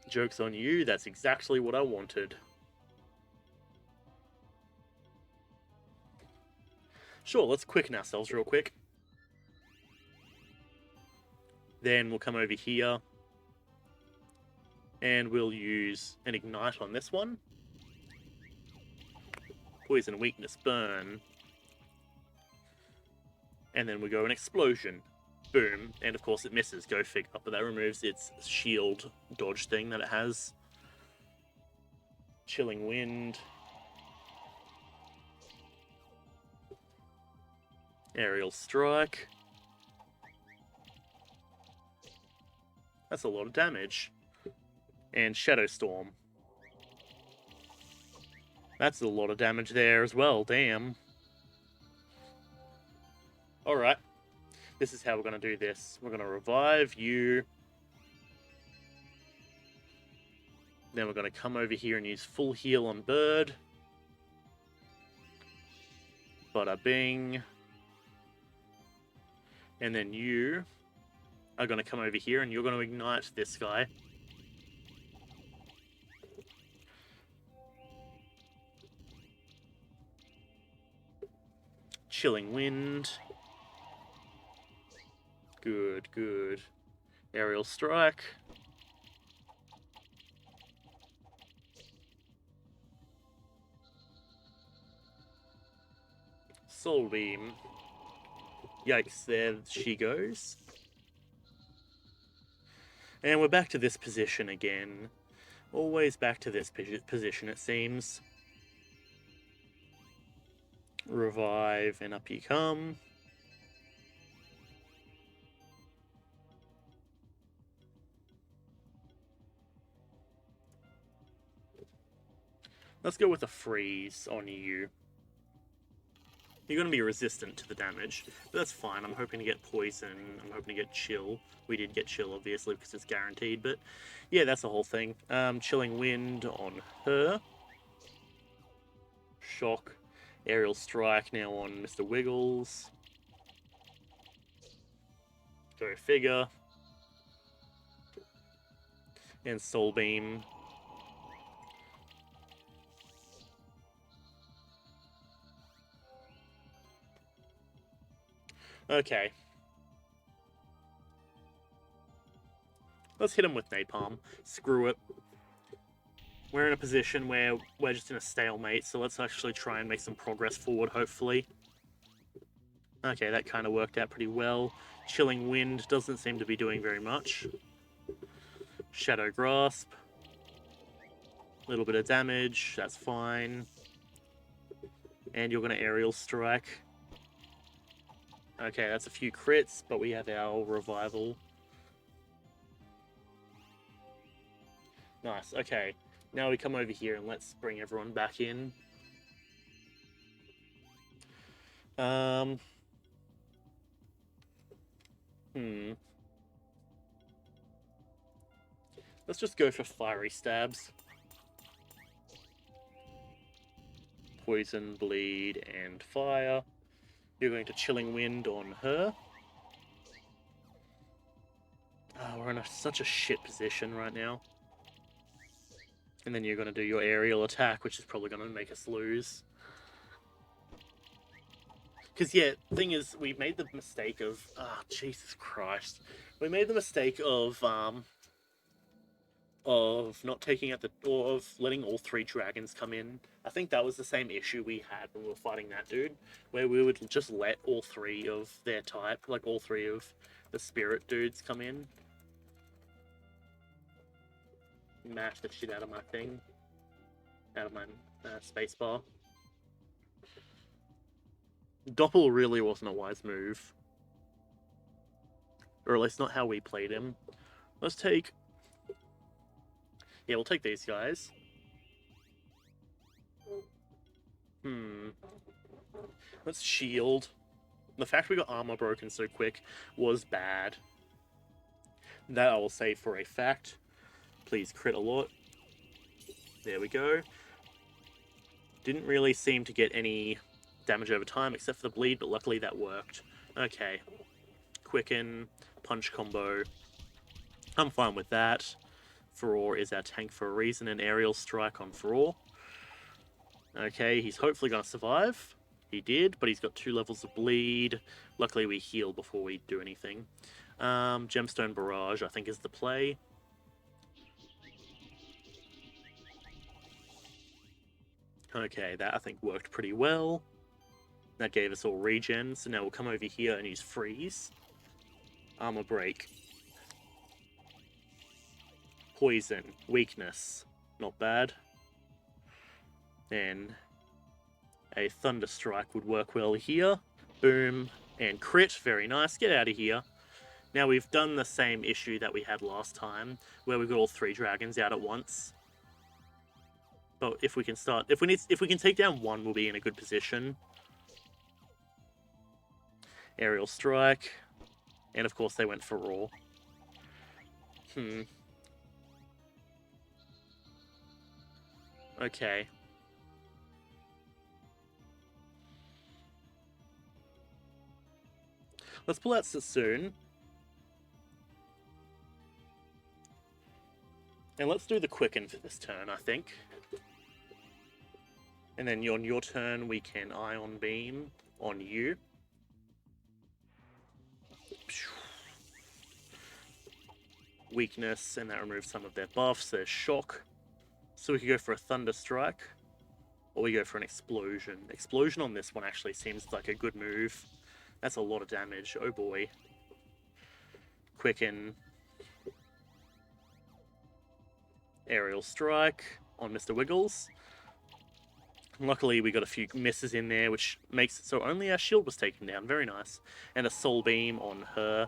Joke's on you, that's exactly what I wanted. Sure, let's quicken ourselves real quick. Then we'll come over here. And we'll use an Ignite on this one. Poison, Weakness, Burn. And then we go an Explosion. Boom. And of course it misses, go figure. But that removes its shield dodge thing that it has. Chilling Wind. Aerial Strike. That's a lot of damage. And Shadow Storm. That's a lot of damage there as well, damn. Alright. This is how we're going to do this. We're going to revive you. Then we're going to come over here and use full heal on Bird. Bada bing. And then you are going to come over here and you're going to ignite this guy. Chilling Wind. Good, good. Aerial Strike. Soul Beam. Yikes, there she goes. And we're back to this position again. Always back to this position, it seems. Revive, and up you come. Let's go with a freeze on you. You're going to be resistant to the damage, but that's fine. I'm hoping to get poison. I'm hoping to get chill. We did get chill, obviously, because it's guaranteed, but yeah, that's the whole thing. Chilling Wind on her. Shock. Aerial Strike now on Mr. Wiggles. Go figure. And Soul Beam. Okay. Let's hit him with Napalm. Screw it. We're in a position where we're just in a stalemate, so let's actually try and make some progress forward, hopefully. Okay, that kind of worked out pretty well. Chilling Wind doesn't seem to be doing very much. Shadow Grasp. A little bit of damage, that's fine. And you're going to Aerial Strike. Okay, that's a few crits, but we have our revival. Nice, okay. Now we come over here and let's bring everyone back in. Let's just go for Fiery Stabs. Poison, Bleed, and Fire. You're going to Chilling Wind on her. Oh, we're in such a shit position right now. And then you're going to do your aerial attack, which is probably going to make us lose. Because, yeah, thing is, we made the mistake of... Jesus Christ. We made the mistake of not taking out the... or of letting all 3 dragons come in. I think that was the same issue we had when we were fighting that dude, where we would just let all 3 of their type, like all 3 of the spirit dudes come in. Mash the shit out of my thing. Out of my spacebar. Doppel really wasn't a wise move. Or at least not how we played him. Let's take... Yeah, we'll take these guys. Let's shield. The fact we got armor broken so quick was bad. That I will say for a fact. Please crit a lot. There we go. Didn't really seem to get any damage over time except for the bleed, but luckily that worked. Okay. Quicken, punch combo. I'm fine with that. Furore is our tank for a reason, an aerial strike on Furore. Okay, he's hopefully going to survive. He did, but he's got 2 levels of bleed. Luckily we heal before we do anything. Gemstone Barrage, I think, is the play. Okay, that I think worked pretty well. That gave us all regen, so now we'll come over here and use Freeze. Armor Break. Poison. Weakness. Not bad. Then a Thunder Strike would work well here. Boom. And crit. Very nice. Get out of here. Now we've done the same issue that we had last time, where we got all 3 dragons out at once. But if we can start... If we can take down 1, we'll be in a good position. Aerial Strike. And of course they went for Raw. Okay. Let's pull out Sassoon. And let's do the Quicken for this turn, I think. And then on your turn, we can Ion Beam on you. Weakness, and that removes some of their buffs. There's Shock. So we could go for a Thunder Strike. Or we go for an Explosion. Explosion on this one actually seems like a good move. That's a lot of damage. Oh boy. Quicken. Aerial Strike on Mr. Wiggles. Luckily, we got a few misses in there, which makes it so only our shield was taken down. Very nice. And a Soul Beam on her.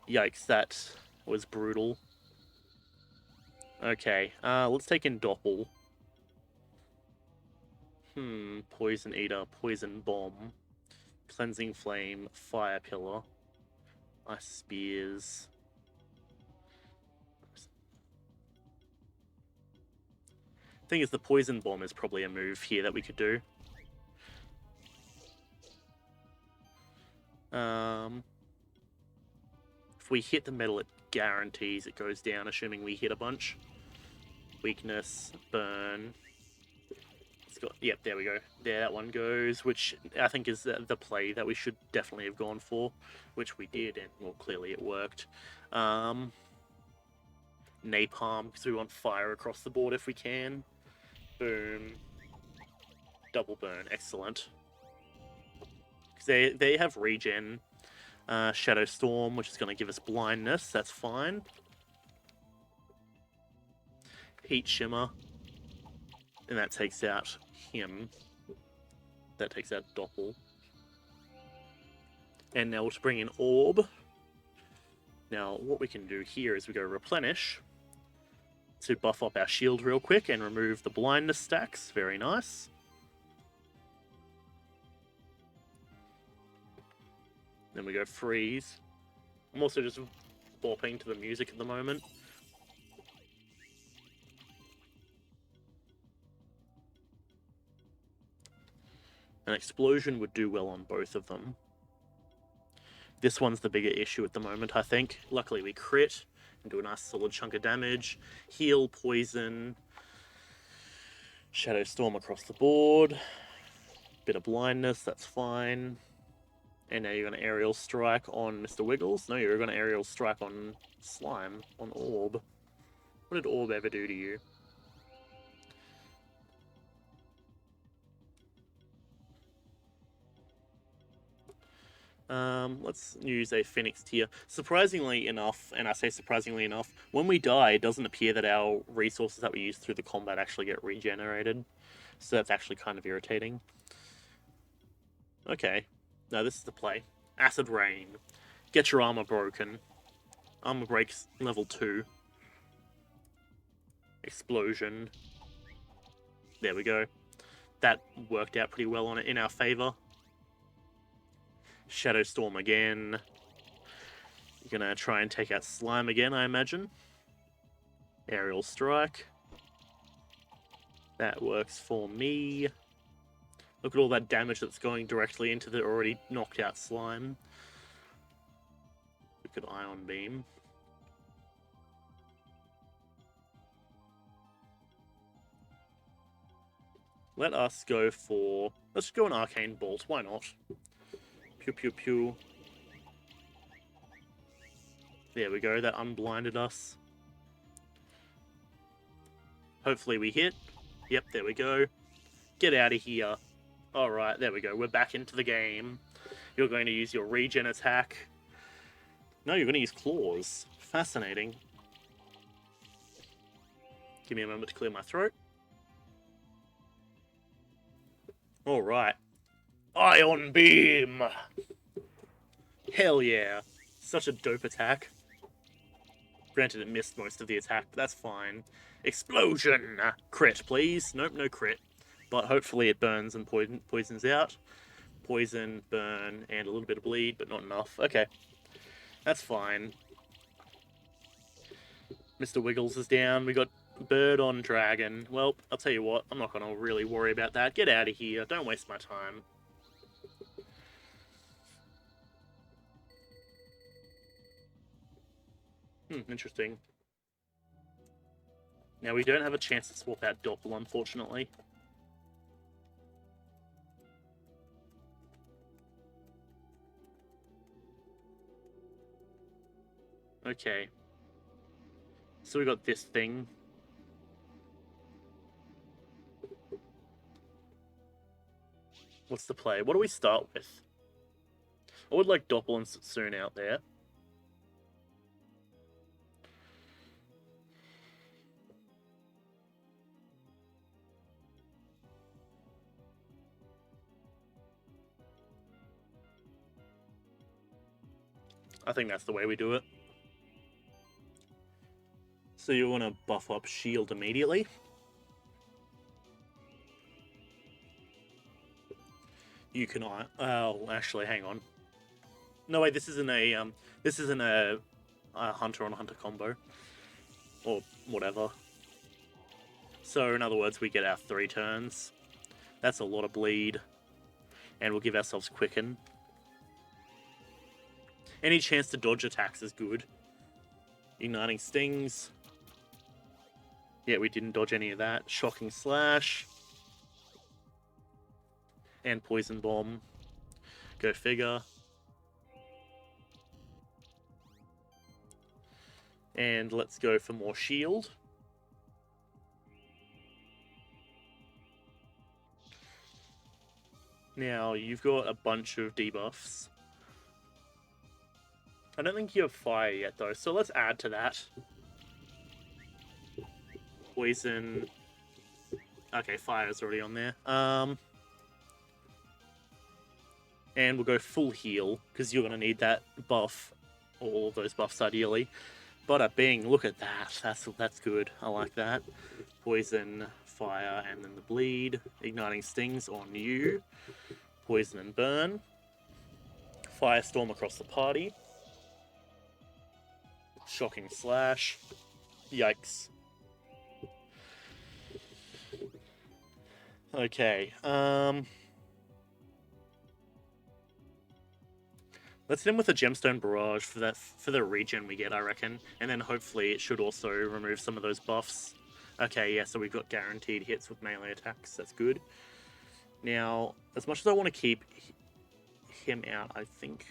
Yikes, that was brutal. Okay, let's take in Doppel. Poison Eater, Poison Bomb, Cleansing Flame, Fire Pillar, Ice Spears. Thing is, the Poison Bomb is probably a move here that we could do. If we hit the metal, it guarantees it goes down, assuming we hit a bunch. Weakness, burn. It's got, yep, there we go. There, that one goes, which I think is the play that we should definitely have gone for, which we did, and well, clearly it worked. Napalm, because we want fire across the board if we can. Boom. Double burn, excellent. Because they have regen. Shadow Storm, which is going to give us blindness, that's fine. Heat Shimmer. And that takes out him. That takes out Doppel. And now we'll just bring in Orb. Now, what we can do here is we go Replenish to buff up our shield real quick and remove the blindness stacks. Very nice. Then we go Freeze. I'm also just bopping to the music at the moment. An Explosion would do well on both of them. This one's the bigger issue at the moment, I think. Luckily we crit and do a nice solid chunk of damage. Heal, Poison, Shadow Storm across the board. Bit of blindness, that's fine. And now you're going to aerial strike on Mr. Wiggles? No, you're going to aerial strike on Slime, on Orb. What did Orb ever do to you? Let's use a Phoenix tier. Surprisingly enough, and I say surprisingly enough, when we die, it doesn't appear that our resources that we use through the combat actually get regenerated. So that's actually kind of irritating. Okay. No, this is the play. Acid Rain. Get your armor broken. Armor breaks level 2. Explosion. There we go. That worked out pretty well on it in our favor. Shadow Storm again. You're gonna try and take out Slime again, I imagine. Aerial Strike. That works for me. Look at all that damage that's going directly into the already knocked out Slime. Look at Ion Beam. Let us go for... Let's go an Arcane Bolt, why not? Pew pew pew. There we go, that unblinded us. Hopefully we hit. Yep, there we go. Get out of here. Alright, there we go. We're back into the game. You're going to use your regen attack. No, you're going to use claws. Fascinating. Give me a moment to clear my throat. Alright. Ion Beam! Hell yeah. Such a dope attack. Granted, it missed most of the attack, but that's fine. Explosion! Crit, please. Nope, no crit. But hopefully it burns and poisons out. Poison, burn, and a little bit of bleed, but not enough. Okay. That's fine. Mr. Wiggles is down. We got Bird on Dragon. Well, I'll tell you what. I'm not going to really worry about that. Get out of here. Don't waste my time. Interesting. Now, we don't have a chance to swap out Doppel, unfortunately. Okay. So we got this thing. What's the play? What do we start with? I would like Doppel and Setsune out there. I think that's the way we do it. So you want to buff up shield immediately. You can... Oh, actually, hang on. No, wait, this isn't a hunter on hunter combo. Or whatever. So, in other words, we get our 3 turns. That's a lot of bleed. And we'll give ourselves Quicken. Any chance to dodge attacks is good. Igniting Stings. Yeah, we didn't dodge any of that. Shocking Slash. And Poison Bomb. Go figure. And let's go for more shield. Now, you've got a bunch of debuffs. I don't think you have fire yet, though, so let's add to that. Poison. Okay, fire's already on there. And we'll go full heal, because you're going to need that buff. All of those buffs, ideally. But Bing, look at that. That's good. I like that. Poison, fire, and then the bleed. Igniting Stings on you. Poison and burn. Firestorm across the party. Shocking Slash. Yikes. Okay, let's hit him with a Gemstone Barrage for the regen we get, I reckon. And then hopefully it should also remove some of those buffs. Okay, yeah, so we've got guaranteed hits with melee attacks. That's good. Now, as much as I want to keep him out, I think.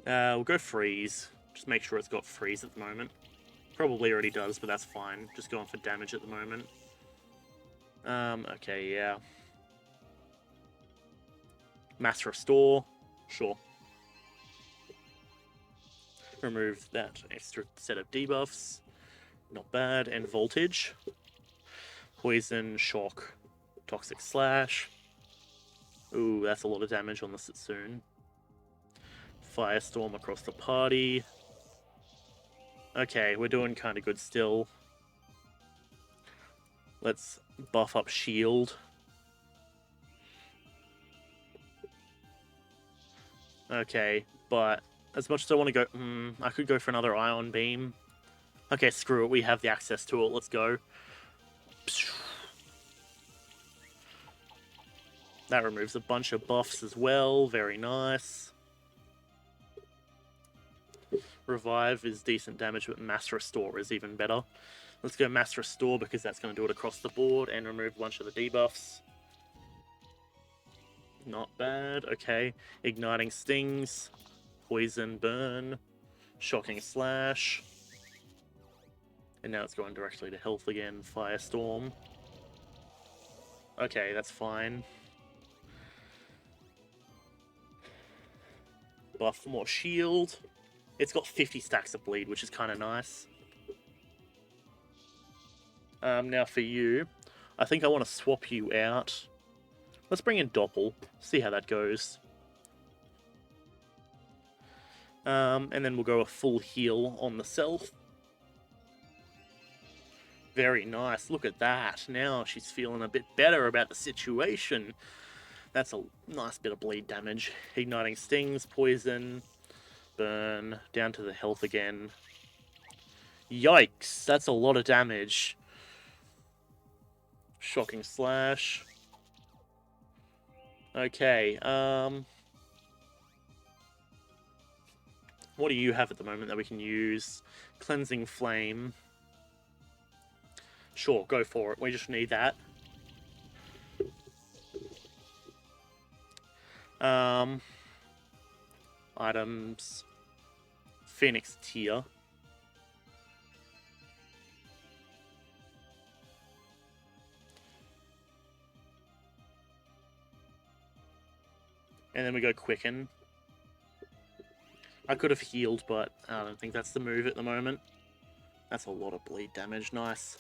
We'll go freeze. Just make sure it's got freeze at the moment. Probably already does, but that's fine. Just going for damage at the moment. Okay, yeah. Mass Restore. Sure. Remove that extra set of debuffs. Not bad. And Voltage. Poison, Shock, Toxic Slash. Ooh, that's a lot of damage on the Setsune. Firestorm across the party. Okay, we're doing kind of good still. Let's buff up shield. Okay, but as much as I want to go... I could go for another Ion Beam. Okay, screw it. We have the access to it. Let's go. That removes a bunch of buffs as well. Very nice. Revive is decent damage, but Mass Restore is even better. Let's go Mass Restore because that's going to do it across the board and remove a bunch of the debuffs. Not bad. Okay. Igniting Stings. Poison Burn. Shocking Slash. And now it's going directly to health again. Firestorm. Okay, that's fine. Buff for more shield. It's got 50 stacks of bleed, which is kind of nice. Now for you, I think I want to swap you out. Let's bring in Doppel, see how that goes. And then we'll go a full heal on the self. Very nice, look at that. Now she's feeling a bit better about the situation. That's a nice bit of bleed damage. Igniting Stings, Poison, Burn, down to the health again. Yikes, that's a lot of damage. Shocking Slash. Okay, what do you have at the moment that we can use? Cleansing Flame. Sure, go for it. We just need that. Items. Phoenix Tear. And then we go Quicken. I could have healed, but I don't think that's the move at the moment. That's a lot of bleed damage. Nice.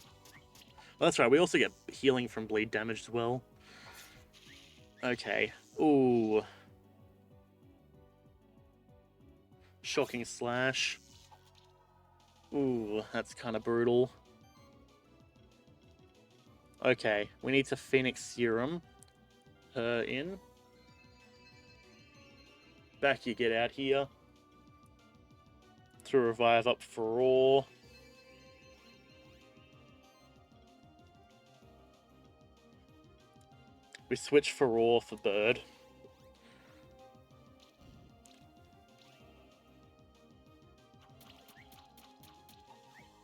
Well, that's right. We also get healing from bleed damage as well. Okay. Ooh. Shocking Slash. Ooh, that's kind of brutal. Okay, we need to Phoenix Serum her in. Back you get out here. To revive up Furore. We switch Furore for Bird.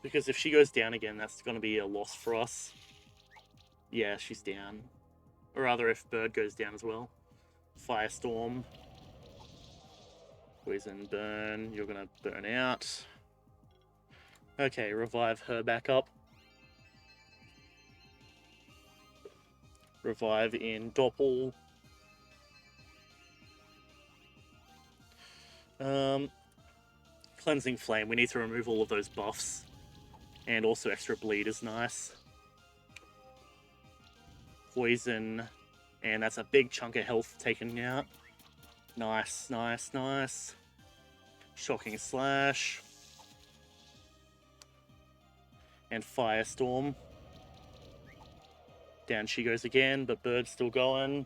Because if she goes down again, that's going to be a loss for us. Yeah, she's down. Or rather, if Bird goes down as well. Firestorm. Poison Burn. You're going to burn out. Okay, revive her back up. Revive in Doppel. Cleansing Flame. We need to remove all of those buffs. And also extra bleed is nice. Poison. And that's a big chunk of health taken out. Nice, nice, nice. Shocking Slash. And Firestorm. Down she goes again, but Bird's still going.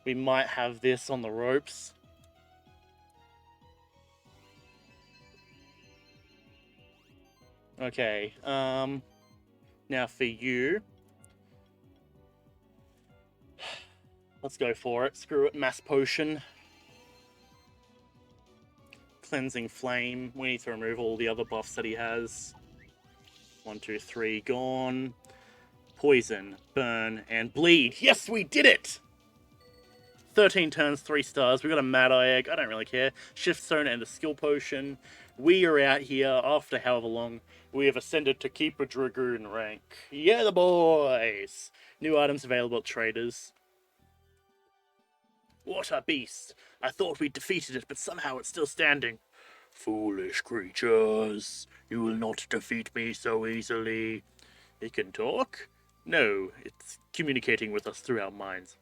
We might have this on the ropes. Okay, now for you. Let's go for it. Screw it, Mass Potion. Cleansing Flame. We need to remove all the other buffs that he has. 1, 2, 3, gone. Poison, burn, and bleed. Yes, we did it! 13 turns, 3 stars. We got a Mad Eye Egg. I don't really care. Shift Stone and a Skill Potion. We are out here after however long. We have ascended to Keeper Dragoon rank. Yeah, the boys! New items available at traders. What a beast! I thought we'd defeated it, but somehow it's still standing. Foolish creatures! You will not defeat me so easily. It can talk? No, it's communicating with us through our minds.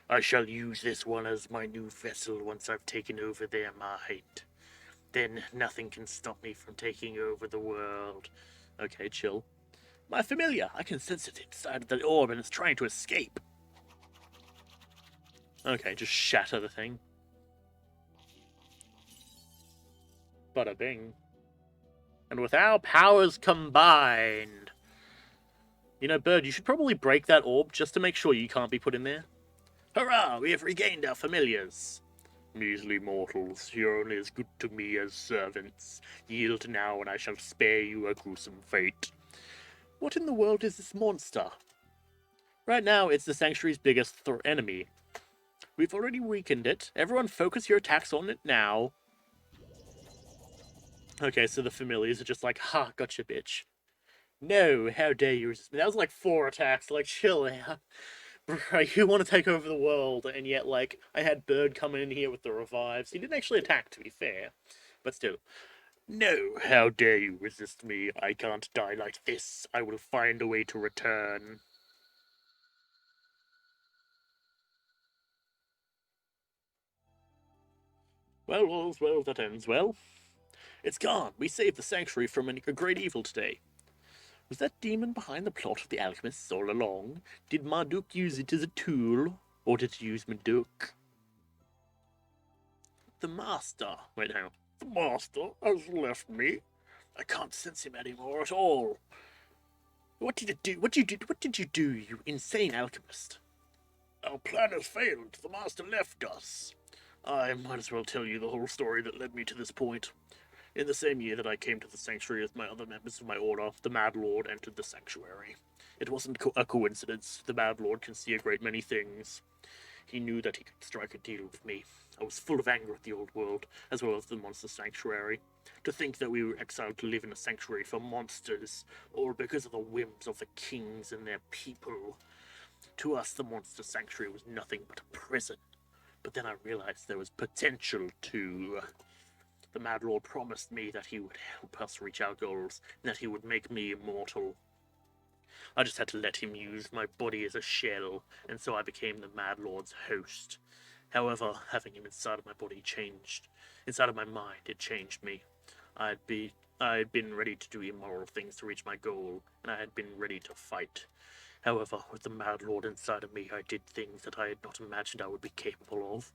I shall use this one as my new vessel once I've taken over their mind. Then nothing can stop me from taking over the world. Okay, chill. My familiar, I can sense it inside of the orb and it's trying to escape. Okay, just shatter the thing. Bada bing. And with our powers combined... You know, Bird, you should probably break that orb just to make sure you can't be put in there. Hurrah! We have regained our familiars. Measly mortals, you're only as good to me as servants. Yield now, and I shall spare you a gruesome fate. What in the world is this monster? Right now, it's the Sanctuary's biggest enemy. We've already weakened it. Everyone focus your attacks on it now. Okay, so the familiars are just like, ha, gotcha, bitch. No, how dare you resist me. That was like 4 attacks, like, chill out. Bro, you want to take over the world, and yet, like, I had Bird coming in here with the revives. He didn't actually attack, to be fair. But still. No, how dare you resist me? I can't die like this. I will find a way to return. Well, all's well that ends well. It's gone. We saved the Sanctuary from a great evil today. Was that demon behind the plot of the alchemists all along? Did Marduk use it as a tool? Or did he use Marduk? The Master. Wait, hang on. The Master has left me. I can't sense him anymore at all. What did you do? What did you do, you insane alchemist? Our plan has failed. The Master left us. I might as well tell you the whole story that led me to this point. In the same year that I came to the Sanctuary with my other members of my order, the Mad Lord entered the Sanctuary. It wasn't a coincidence. The Mad Lord can see a great many things. He knew that he could strike a deal with me. I was full of anger at the old world, as well as the monster sanctuary. To think that we were exiled to live in a sanctuary for monsters, all because of the whims of the kings and their people. To us, the monster sanctuary was nothing but a prison. But then I realized there was potential too. The Mad Lord promised me that he would help us reach our goals, and that he would make me immortal. I just had to let him use my body as a shell, and so I became the Mad Lord's host. However, having him inside of my body changed. Inside of my mind, it changed me. I had been ready to do immoral things to reach my goal, and I had been ready to fight. However, with the Mad Lord inside of me, I did things that I had not imagined I would be capable of.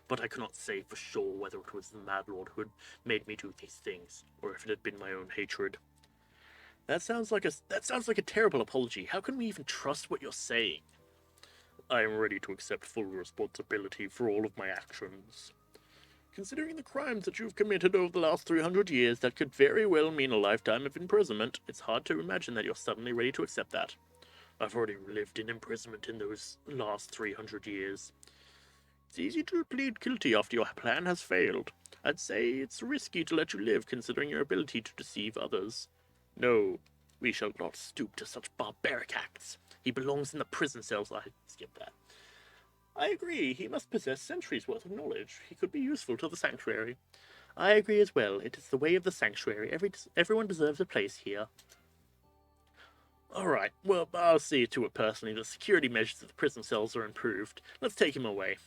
But I cannot say for sure whether it was the Mad Lord who had made me do these things, or if it had been my own hatred. That sounds like a terrible apology. How can we even trust what you're saying? I am ready to accept full responsibility for all of my actions. Considering the crimes that you've committed over the last 300 years, that could very well mean a lifetime of imprisonment. It's hard to imagine that you're suddenly ready to accept that. I've already lived in imprisonment in those last 300 years. It's easy to plead guilty after your plan has failed. I'd say it's risky to let you live, considering your ability to deceive others. No, we shall not stoop to such barbaric acts. He belongs in the prison cells. I skipped that. I agree, he must possess centuries' worth of knowledge. He could be useful to the Sanctuary. I agree as well. It is the way of the Sanctuary. Everyone deserves a place here. Alright, well, I'll see to it personally. The security measures of the prison cells are improved. Let's take him away.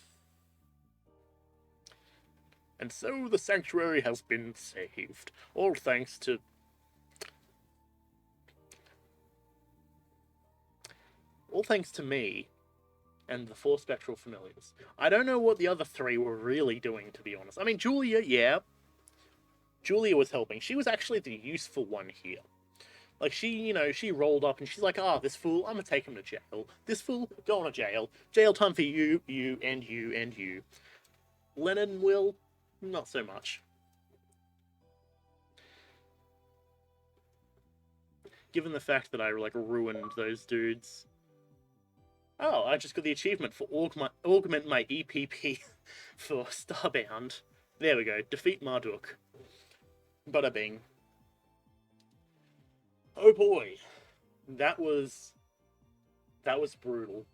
And so the Sanctuary has been saved. All thanks to... All thanks to me and the 4 Spectral Familiars. I don't know what the other 3 were really doing, to be honest. I mean, Julia, yeah. Julia was helping. She was actually the useful one here. Like, she rolled up and she's like, this fool, I'm gonna take him to jail. This fool, going to jail. Jail time for you, and you, and you. Lennon will, not so much. Given the fact that I, like, ruined those dudes. Oh, I just got the achievement for augment my EPP for Starbound. There we go. Defeat Marduk. Bada bing. Oh boy, that was brutal.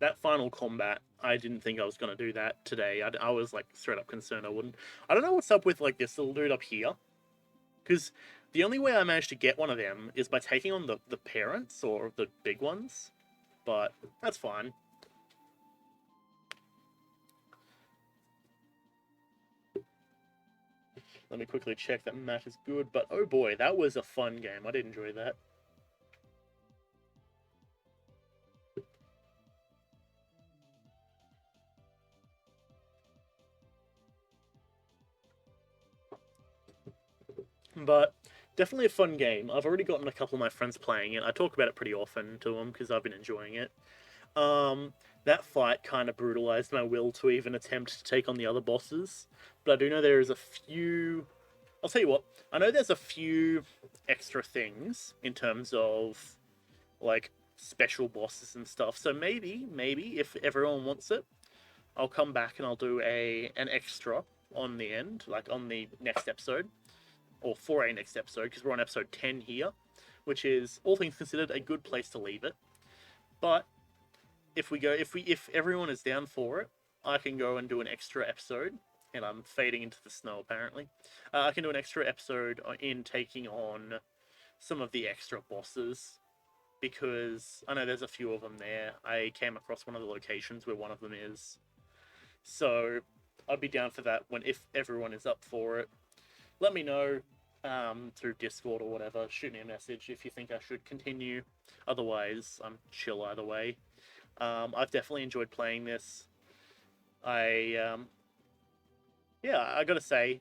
That final combat, I didn't think I was gonna do that today. I was like straight up concerned I wouldn't. I don't know what's up with like this little dude up here, because the only way I managed to get one of them is by taking on the parents or the big ones, but that's fine. Let me quickly check that Matt is good, but oh boy, that was a fun game. I did enjoy that. But definitely a fun game. I've already gotten a couple of my friends playing it. I talk about it pretty often to them because I've been enjoying it. That fight kind of brutalized my will to even attempt to take on the other bosses. But I do know there is a few. I'll tell you what. I know there's a few extra things in terms of like special bosses and stuff. So maybe if everyone wants it, I'll come back and I'll do an extra on the end, like on the next episode, or for a next episode, because we're on episode 10 here, which is all things considered a good place to leave it. But if everyone is down for it, I can go and do an extra episode. And I'm fading into the snow apparently. I can do an extra episode in taking on some of the extra bosses because I know there's a few of them there. I came across one of the locations where one of them is. So I'd be down for that if everyone is up for it. Let me know through Discord or whatever. Shoot me a message if you think I should continue. Otherwise, I'm chill either way. I've definitely enjoyed playing this. I gotta say,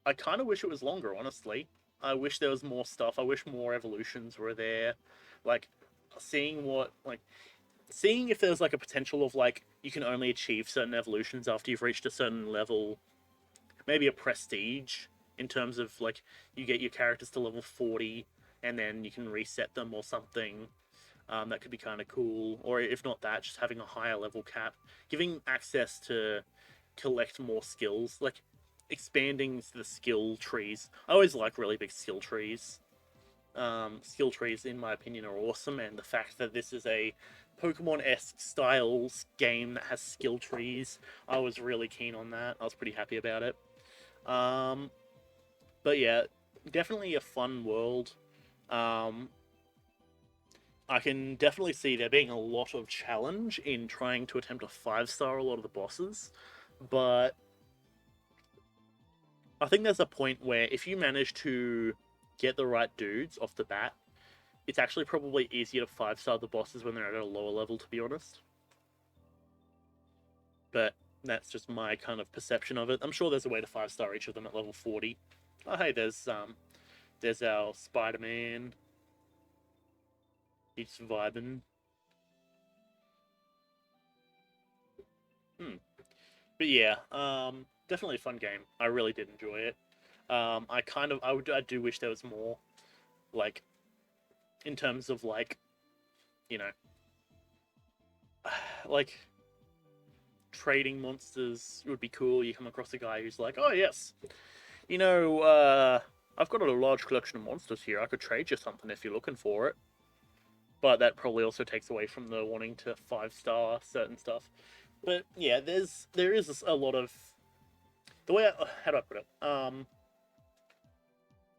I kind of wish it was longer, honestly. I wish there was more stuff. I wish more evolutions were there. Like, seeing if there's like a potential of like, you can only achieve certain evolutions after you've reached a certain level. Maybe a prestige in terms of like, you get your characters to level 40 and then you can reset them or something. That could be kind of cool. Or if not that, just having a higher level cap. Giving access to collect more skills, like expanding the skill trees. I always like really big skill trees. Skill trees, in my opinion, are awesome, and the fact that this is a Pokemon-esque styles game that has skill trees, I was really keen on that. I was pretty happy about it. But yeah, definitely a fun world. I can definitely see there being a lot of challenge in trying to attempt a 5-star a lot of the bosses, but I think there's a point where if you manage to get the right dudes off the bat, it's actually probably easier to 5-star the bosses when they're at a lower level, to be honest. But that's just my kind of perception of it. I'm sure there's a way to 5-star each of them at level 40. Oh, hey, there's our Spider-Man. He's vibing. But yeah, definitely a fun game. I really did enjoy it. I do wish there was more, like, in terms of like, you know, like trading monsters would be cool. You come across a guy who's like, oh yes, I've got a large collection of monsters here. I could trade you something if you're looking for it. But that probably also takes away from the wanting to 5-star certain stuff. But yeah, there is a lot of the way. How do I put it?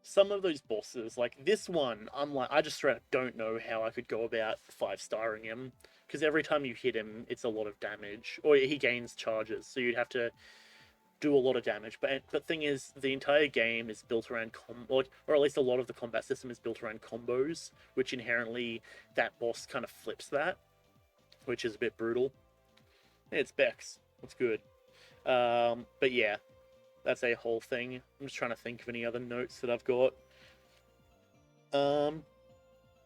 Some of those bosses, like this one, I just straight up don't know how I could go about 5-starring him because every time you hit him, it's a lot of damage, or he gains charges, so you'd have to do a lot of damage. But thing is, the entire game is built around or at least a lot of the combat system is built around combos, which inherently that boss kind of flips that, which is a bit brutal. Yeah, it's Bex. It's good. But yeah, that's a whole thing. I'm just trying to think of any other notes that I've got. Yeah,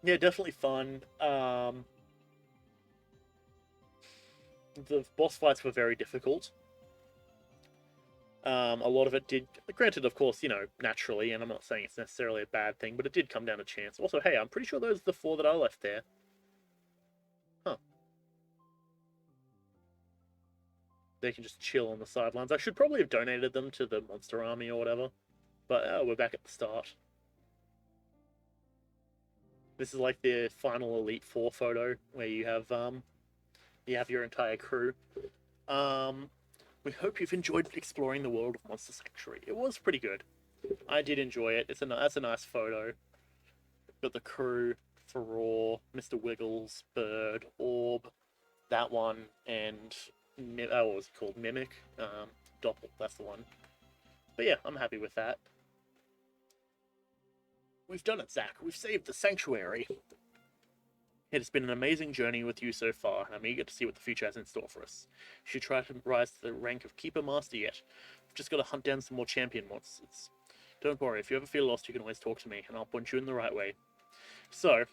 definitely fun. The boss fights were very difficult. A lot of it did, granted, of course, naturally, and I'm not saying it's necessarily a bad thing, but it did come down to chance. Also, hey, I'm pretty sure those are the 4 that I left there. they can just chill on the sidelines. I should probably have donated them to the Monster Army or whatever, but we're back at the start. This is like the final Elite Four photo where you have your entire crew. We hope you've enjoyed exploring the world of Monster Sanctuary. It was pretty good. I did enjoy it. That's a nice photo. Got the crew, Farore, Mr. Wiggles, Bird, Orb, that one, and what was it called? Mimic, Doppel. That's the one. But yeah, I'm happy with that. We've done it, Zach. We've saved the sanctuary. It has been an amazing journey with you so far, and I'm eager to see what the future has in store for us. You should try to rise to the rank of Keeper Master yet. We've just got to hunt down some more champion monsters. Don't worry, if you ever feel lost, you can always talk to me, and I'll point you in the right way. So,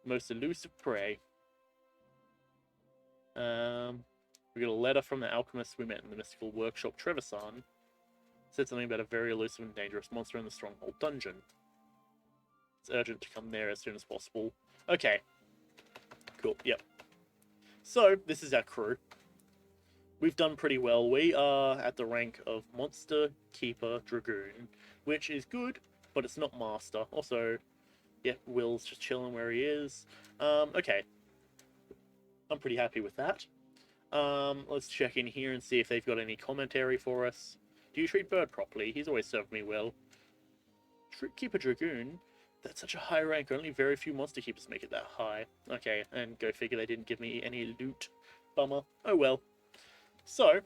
most elusive prey. We got a letter from the alchemist we met in the mystical workshop, Trevisan. Said something about a very elusive and dangerous monster in the Stronghold dungeon. It's urgent to come there as soon as possible. Okay. Cool, yep. So, this is our crew. We've done pretty well. We are at the rank of Monster Keeper Dragoon, which is good, but it's not Master. Also, yeah, Will's just chilling where he is. Okay. I'm pretty happy with that. Let's check in here and see if they've got any commentary for us. Do you treat Bird properly? He's always served me well. Keeper Dragoon? That's such a high rank. Only very few monster keepers make it that high. Okay, and go figure they didn't give me any loot. Bummer. Oh well. So,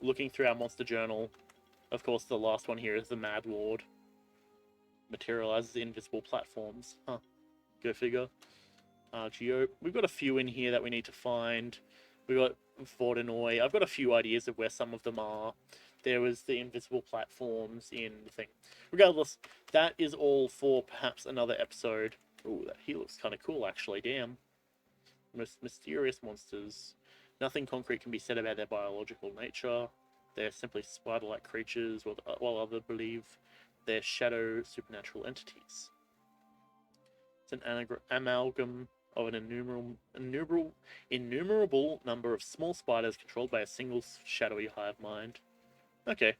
looking through our monster journal, of course the last one here is the Mad Lord. Materializes invisible platforms. Huh. Go figure. Geo. We've got a few in here that we need to find. We've got Vordenoy. I've got a few ideas of where some of them are. There was the invisible platforms in the thing. Regardless, that is all for perhaps another episode. Ooh, he looks kind of cool, actually. Damn. Most mysterious monsters. Nothing concrete can be said about their biological nature. They're simply spider-like creatures, while others believe they're shadow supernatural entities. It's an amalgam of an innumerable number of small spiders controlled by a single shadowy hive mind. Okay.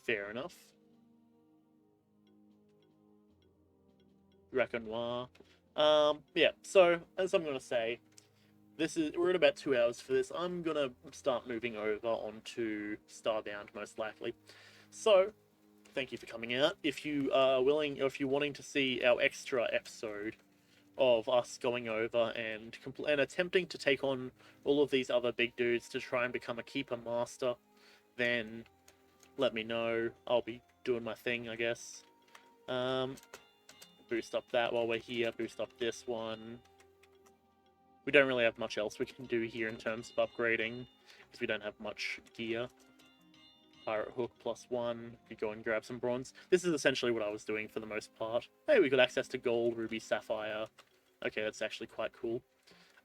Fair enough. Racconoir. Yeah, so, as I'm gonna say, we're at about 2 hours for this. I'm gonna start moving over onto Starbound, most likely. So, thank you for coming out. If you are willing, or if you're wanting to see our extra episode of us going over and attempting to take on all of these other big dudes to try and become a Keeper Master, then let me know. I'll be doing my thing, I guess. Boost up that while we're here. Boost up this one. We don't really have much else we can do here in terms of upgrading, because we don't have much gear. Pirate Hook +1. Could go and grab some bronze. This is essentially what I was doing for the most part. Hey, we got access to gold, ruby, sapphire. Okay, that's actually quite cool.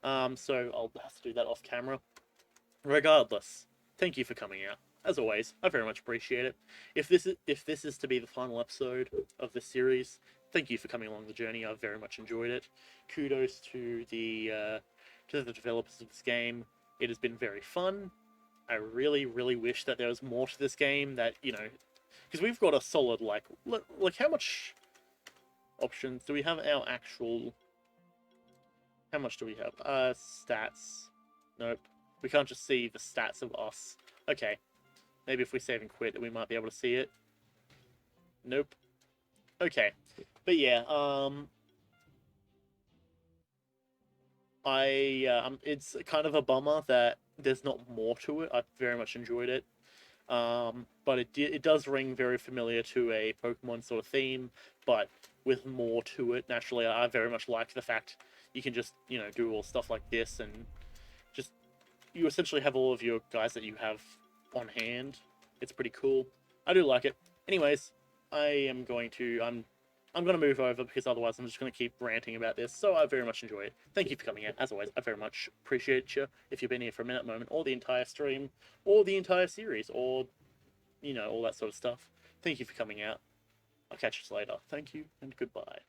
So I'll have to do that off camera. Regardless, thank you for coming out. As always, I very much appreciate it. If this is to be the final episode of this series, thank you for coming along the journey. I've very much enjoyed it. Kudos to the developers of this game. It has been very fun. I really, really wish that there was more to this game. That, you know, because we've got a solid like how much options do we have? Our actual. How much do we have? Stats. Nope. We can't just see the stats of us. Okay. Maybe if we save and quit, we might be able to see it. Nope. Okay. But yeah, it's kind of a bummer that there's not more to it. I very much enjoyed it. But it does ring very familiar to a Pokemon sort of theme, but with more to it. Naturally, I very much like the fact you can just, you know, do all stuff like this, and just, you essentially have all of your guys that you have on hand. It's pretty cool. I do like it. Anyways, I'm going to move over, because otherwise I'm just going to keep ranting about this. So I very much enjoy it. Thank you for coming out. As always, I very much appreciate you. If you've been here for a minute, moment, or the entire stream, or the entire series, or, you know, all that sort of stuff. Thank you for coming out. I'll catch you later. Thank you, and goodbye.